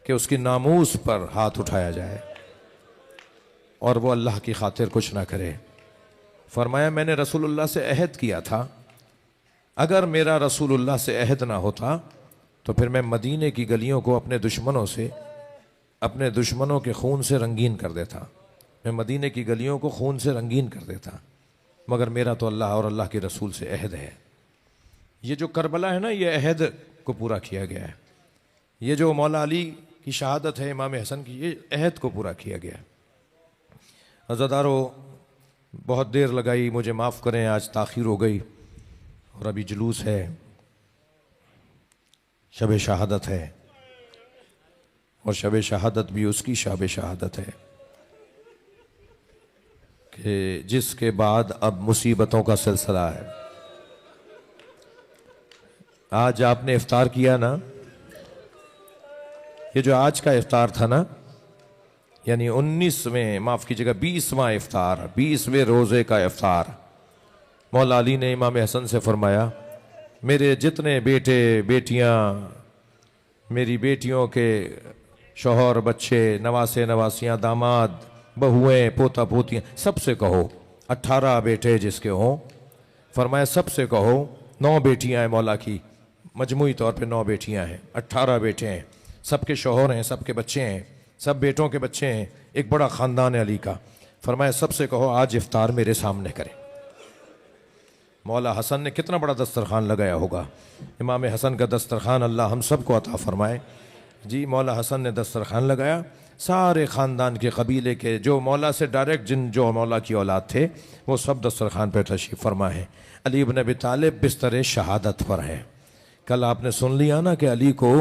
कि उसकी नामूस पर हाथ उठाया जाए और वो अल्लाह की खातिर कुछ ना करे। फरमाया, मैंने रसूलुल्लाह से अहद किया था, अगर मेरा रसूलुल्लाह से अहद ना होता तो फिर मैं मदीने की गलियों को अपने दुश्मनों के खून से रंगीन कर देता। मैं मदीने की गलियों को खून से रंगीन कर देता, मगर मेरा तो अल्लाह और अल्लाह के रसूल से अहद है। ये जो करबला है ना, ये अहद को पूरा किया गया है। ये जो मौला अली की शहादत है, इमाम हसन की, ये अहद को पूरा किया गया। अज़ादारों, बहुत देर लगाई, मुझे माफ़ करें, आज ताख़ीर हो गई और अभी जुलूस है, शब शहादत है, और शब शहादत भी उसकी शब शहादत है कि जिसके बाद अब मुसीबतों का सिलसिला है। आज आपने इफ्तार किया ना, ये जो आज का इफ्तार था ना, यानी 19वें, माफ़ कीजिएगा 20वां इफ्तार, 20वें रोज़े का इफ्तार, मौला अली ने इमाम हसन से फरमाया, मेरे जितने बेटे बेटियां, मेरी बेटियों के शौहर, बच्चे, नवासे नवासियां, दामाद, बहुएं, पोता पोतियां, सबसे कहो, 18 बेटे जिसके हों, फरमाया सबसे कहो, 9 बेटियां हैं मौला की, मजमूई तौर पे 9 बेटियां हैं, 18 बेटे हैं, सबके शौहर हैं, सबके बच्चे हैं, सब बेटों के बच्चे हैं, एक बड़ा ख़ानदान है अली का। फरमाया सबसे कहो आज इफ्तार मेरे सामने करें। मौला हसन ने कितना बड़ा दस्तरखान लगाया होगा। इमाम हसन का दस्तरखान अल्लाह हम सबको अता फरमाए। जी, मौला हसन ने दस्तरखान लगाया, सारे ख़ानदान के कबीले के जो मौला से डायरेक्ट जो मौला की औलाद थे वो सब दस्तरखान पर तशरीफ़ फरमा है। अली इब्न अबी तालिब बिस्तर शहादत पर हैं। कल आपने सुन लिया ना कि अली को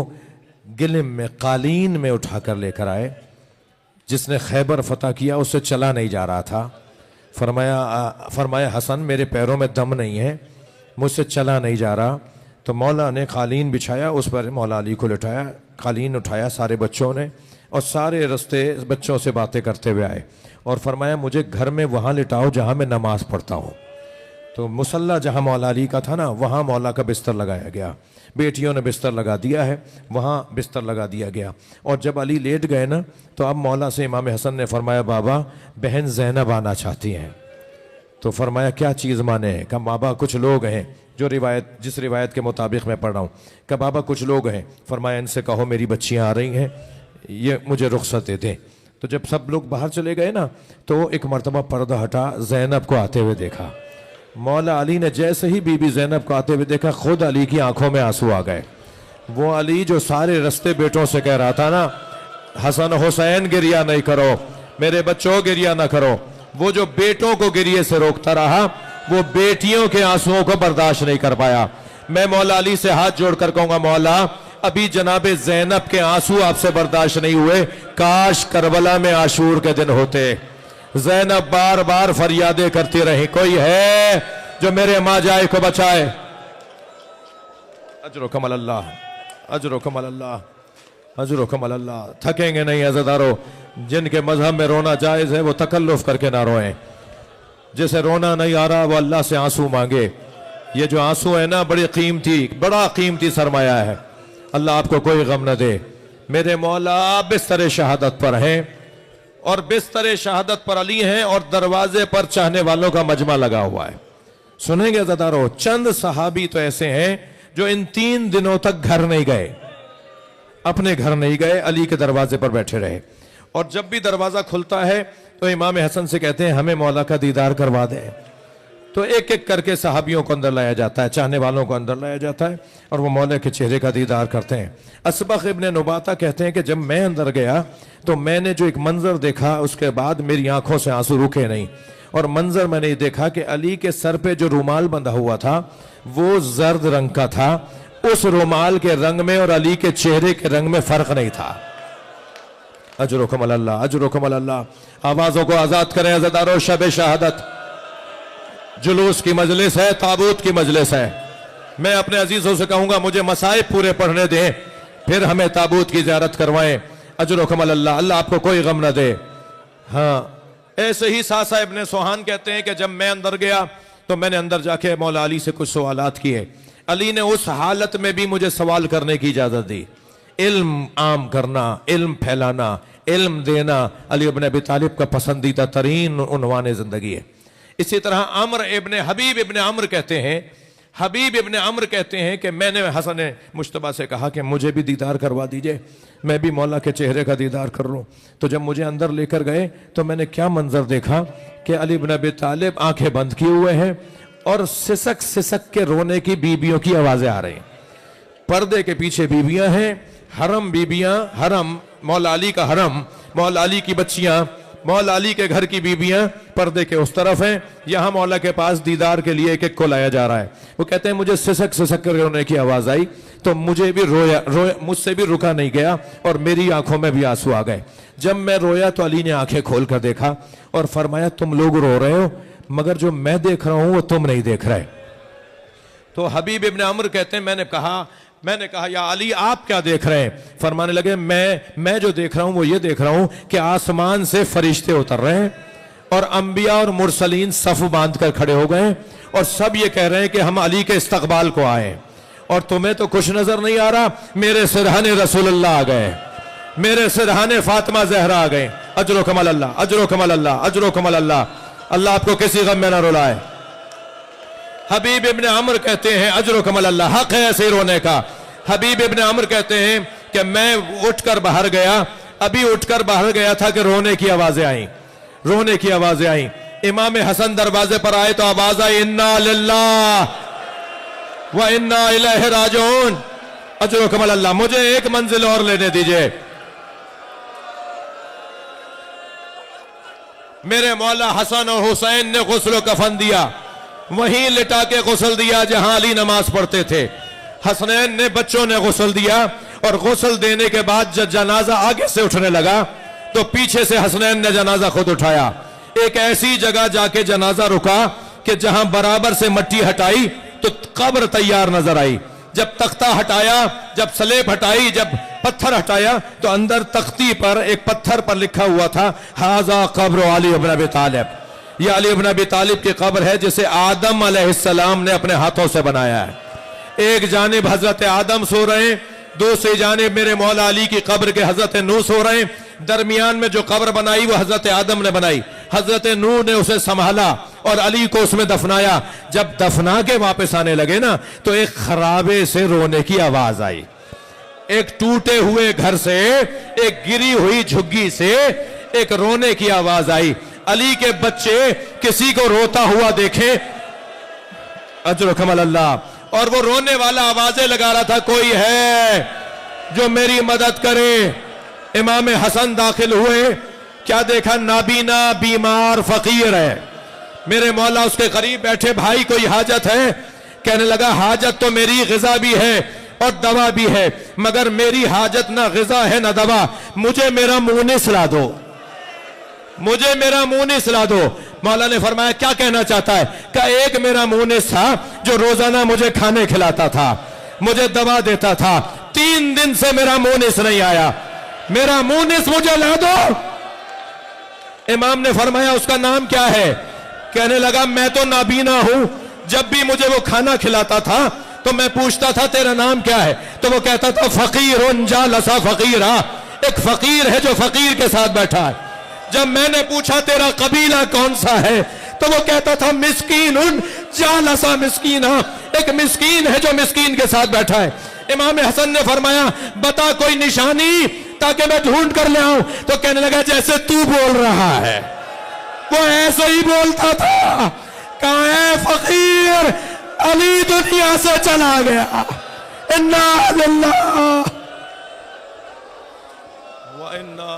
गिलिम में, कालीन में उठा कर लेकर आए। जिसने खैबर फतह किया उससे चला नहीं जा रहा था। फरमाया हसन मेरे पैरों में दम नहीं है, मुझसे चला नहीं जा रहा। तो मौला ने कालीन बिछाया, उस पर मौला अली को लिटाया, कालीन उठाया सारे बच्चों ने, और सारे रास्ते बच्चों से बातें करते हुए आए और फरमाया मुझे घर में वहाँ लिटाओ जहाँ मैं नमाज पढ़ता हूँ। तो मुसल्ला जहाँ मौला अली का था ना, वहाँ मौला का बिस्तर लगाया गया। बेटियों ने बिस्तर लगा दिया है, वहाँ बिस्तर लगा दिया गया। और जब अली लेट गए ना, तो अब मौला से इमाम हसन ने फरमाया बाबा बहन ज़ैनब आना चाहती हैं। तो फरमाया क्या चीज़ माने है? कहा बाबा कुछ लोग हैं, जो जिस रिवायत के मुताबिक मैं पढ़ रहा हूँ। कहा बाबा कुछ लोग हैं। फरमाया इनसे कहो मेरी बच्चियाँ आ रही हैं, ये मुझे रुख्सत दे दें। तो जब सब लोग बाहर चले गए ना, तो एक मरतबा पर्दा हटा, ज़ैनब को आते हुए देखा। मौला अली ने जैसे ही बीबी ज़ैनब को आते हुए देखा, खुद अली की आंखों में आंसू आ गए। वो अली जो सारे रास्ते बेटों से कह रहा था ना, हसन हुसैन गिरिया नहीं करो, मेरे बच्चों गिरिया ना करो, वो जो बेटों को गिरिए से रोकता रहा, वो बेटियों के आंसुओं को बर्दाश्त नहीं कर पाया। मैं मौला अली से हाथ जोड़कर कहूंगा मौला अभी जनाबे ज़ैनब के आंसू आपसे बर्दाश्त नहीं हुए, काश करबला में आशूर के दिन होते। ज़ैनब बार बार फरियादें करती रही, कोई है जो मेरे माजाए को बचाए। अजरो कमल अल्लाह, अजरो कमल अल्लाह, अजरो कमल अल्लाह। थकेंगे नहीं अज़दारो, जिनके मजहब में रोना जायज़ है वो तकल्लुफ करके ना रोएं। जिसे रोना नहीं आ रहा वो अल्लाह से आंसू मांगे। ये जो आंसू है ना बड़ा कीमती सरमाया है। अल्लाह आपको कोई गम न दे। मेरे मौला बिस्तर शहादत पर हैं, और बिस्तर शहादत पर अली हैं, और दरवाजे पर चाहने वालों का मजमा लगा हुआ है। सुनेंगे ज़दारो, चंद सहाबी तो ऐसे हैं जो इन 3 दिनों तक घर नहीं गए, अपने घर नहीं गए, अली के दरवाजे पर बैठे रहे। और जब भी दरवाजा खुलता है तो इमाम हसन से कहते हैं हमें मौला का दीदार करवा दें। तो एक एक करके सहाबियों को अंदर लाया जाता है, चाहने वालों को अंदर लाया जाता है, और वो मौला के चेहरे का दीदार करते हैं। असबख इब्न नुबाता कहते हैं कि जब मैं अंदर गया तो मैंने जो एक मंजर देखा, उसके बाद मेरी आंखों से आंसू रुके नहीं। और मंजर मैंने देखा कि अली के सर पे जो रुमाल बंधा हुआ था वो जर्द रंग का था। उस रुमाल के रंग में और अली के चेहरे के रंग में फर्क नहीं था। अजरो कमल अल्लाह, अजरो कमल अल्लाह। आवाजों को आजाद करें अज़दारो, शब शहादत जुलूस की मजलिस है, ताबूत की मजलिस है। मैं अपने अजीजों से कहूंगा मुझे मसाइब पूरे पढ़ने दें, फिर हमें ताबूत की ज़ियारत करवाएं। अजरो कमल अल्लाह, अल्लाह आपको कोई गम न दे। हाँ, ऐसे ही सासा इब्ने सोहान कहते हैं कि जब मैं अंदर गया तो मैंने अंदर जाके मौला अली से कुछ सवालात किए। अली ने उस हालत में भी मुझे सवाल करने की इजाजत दी। इल्म आम करना, इल्म फैलाना, इल्म देना अली इब्न अबी तालिब का पसंदीदा तरीन उन्वान जिंदगी है। इसी तरह हबीब इब्न अम्र कहते हैं कि मैंने हसन मुश्तबा से कहा कि मुझे भी दीदार करवा दीजिए, मैं भी मौला के चेहरे का दीदार कर लूँ। तो जब मुझे अंदर लेकर गए तो मैंने क्या मंजर देखा कि अली इब्न अबी तालिब आंखें बंद किए हुए हैं और सिसक सिसक के रोने की बीबियों की आवाजें आ रही हैं। पर्दे के पीछे बीबियां हैं, हरम बीबियां, हरम मौला अली का हरम, मौला अली की बच्चियां, मौला अली के घर की बीबियां पर्दे के उस तरफ हैं। यहां मौला के पास दीदार के लिए एक एक को लाया जा रहा है। वो कहते हैं मुझे सिसक सिसक कर रोने की आवाज आई तो मुझे भी रोया, मुझसे भी रुका नहीं गया और मेरी आंखों में भी आंसू आ गए। जब मैं रोया तो अली ने आंखें खोल कर देखा और फरमाया तुम लोग रो रहे हो मगर जो मैं देख रहा हूं वो तुम नहीं देख रहे। तो हबीब इब्न अम्र कहते हैं मैंने कहा या अली आप क्या देख रहे हैं? फरमाने लगे मैं जो देख रहा हूं वो ये देख रहा हूं कि आसमान से फरिश्ते उतर रहे हैं और अंबिया और मुरसलीन सफ बांध कर खड़े हो गए और सब ये कह रहे हैं कि हम अली के इस्तकबाल को आए, और तुम्हें तो कुछ नजर नहीं आ रहा। मेरे सिरहाने रसूलुल्लाह आ गए, मेरे सिरहाने फातिमा जहरा आ गए। अजरो कमल अल्लाह, अजरो कमल अल्लाह, अजरो कमल अल्लाह। अल्लाह आपको किसी गम में ना रुलाए। हबीब इब्ने अमर कहते हैं अजरो कमल अल्लाह, हक है ऐसे रोने का। हबीब इब्ने अमर कहते हैं कि मैं उठकर बाहर गया, अभी उठकर बाहर गया था कि रोने की आवाजें आई, रोने की आवाजें आई। इमाम हसन दरवाजे पर आए तो आवाज आई इन्ना लिल्लाह व इन्ना इलैहि राजिऊन। अजरो कमल अल्लाह, मुझे एक मंजिल और लेने दीजिए। मेरे मौला हसन और हुसैन ने गुस्ल कफन दिया, वहीं लिटा के गुस्ल दिया जहां अली नमाज पढ़ते थे। हसनैन ने बच्चों ने गुस्ल दिया, और गुस्ल देने के बाद जब जनाजा आगे से उठने लगा तो पीछे से हसनैन ने जनाजा खुद उठाया। एक ऐसी जगह जाके जनाजा रुका कि जहां बराबर से मिट्टी हटाई तो कब्र तैयार नजर आई। जब तख्ता हटाया, जब स्लेब हटाई, जब पत्थर हटाया तो अंदर तख्ती पर एक पत्थर पर लिखा हुआ था हाजा कब्र अली इब्न अबी तालिब। यह अली इब्न अबी तालिब की कब्र है जिसे आदम अलैहिस्सलाम ने अपने हाथों से बनाया है। एक जानिब हजरत आदम सो रहे हैं, दूसरी जानिब मेरे मौला अली की कब्र के हजरत नूह सो रहे हैं। दरमियान में जो कब्र बनाई वो हजरत आदम ने बनाई, हजरत नूह ने उसे संभाला और अली को उसमें दफनाया। जब दफना के वापस आने लगे ना तो एक खराबे से रोने की आवाज आई, एक टूटे हुए घर से, एक गिरी हुई झुग्गी से एक रोने की आवाज आई। अली के बच्चे किसी को रोता हुआ देखे, अजर कमल अल्लाह, और वो रोने वाला आवाजें लगा रहा था कोई है जो मेरी मदद करे। इमाम हसन दाखिल हुए, क्या देखा, नाबीना बीमार फकीर है। मेरे मौला उसके करीब बैठे, भाई कोई हाजत है? कहने लगा हाजत तो मेरी गिजा भी है और दवा भी है, मगर मेरी हाजत ना गिजा है ना दवा, मुझे मेरा मुंह नहीं सिला दो, मुझे मेरा मुंह नहीं सिला दो। मौला ने फरमाया क्या कहना चाहता है? क्या एक मेरा मुनिस था जो रोजाना मुझे खाने खिलाता था, मुझे दवा देता था, 3 दिन से मेरा मुनिस नहीं आया, मेरा मुनिस मुझे ला दो। इमाम ने फरमाया उसका नाम क्या है? कहने लगा मैं तो नाबीना हूं, जब भी मुझे वो खाना खिलाता था तो मैं पूछता था तेरा नाम क्या है, तो वो कहता था फकीरुन जालसा फकीरा, एक फकीर है जो फकीर के साथ बैठा है। जब मैंने पूछा तेरा कबीला कौन सा है, तो वो कहता था मिस्कीनुन जालसा मिस्कीना, एक मिस्कीन है जो मिस्कीन के साथ बैठा है। इमाम हसन ने फरमाया बता कोई निशानी ताकि मैं ढूंढ कर ले आऊं। तो कहने लगा जैसे तू बोल रहा है वो ऐसे ही बोलता था। कहां है फकीर? अली दुनिया से चला गया। इन्ना लिल्लाह व इन्ना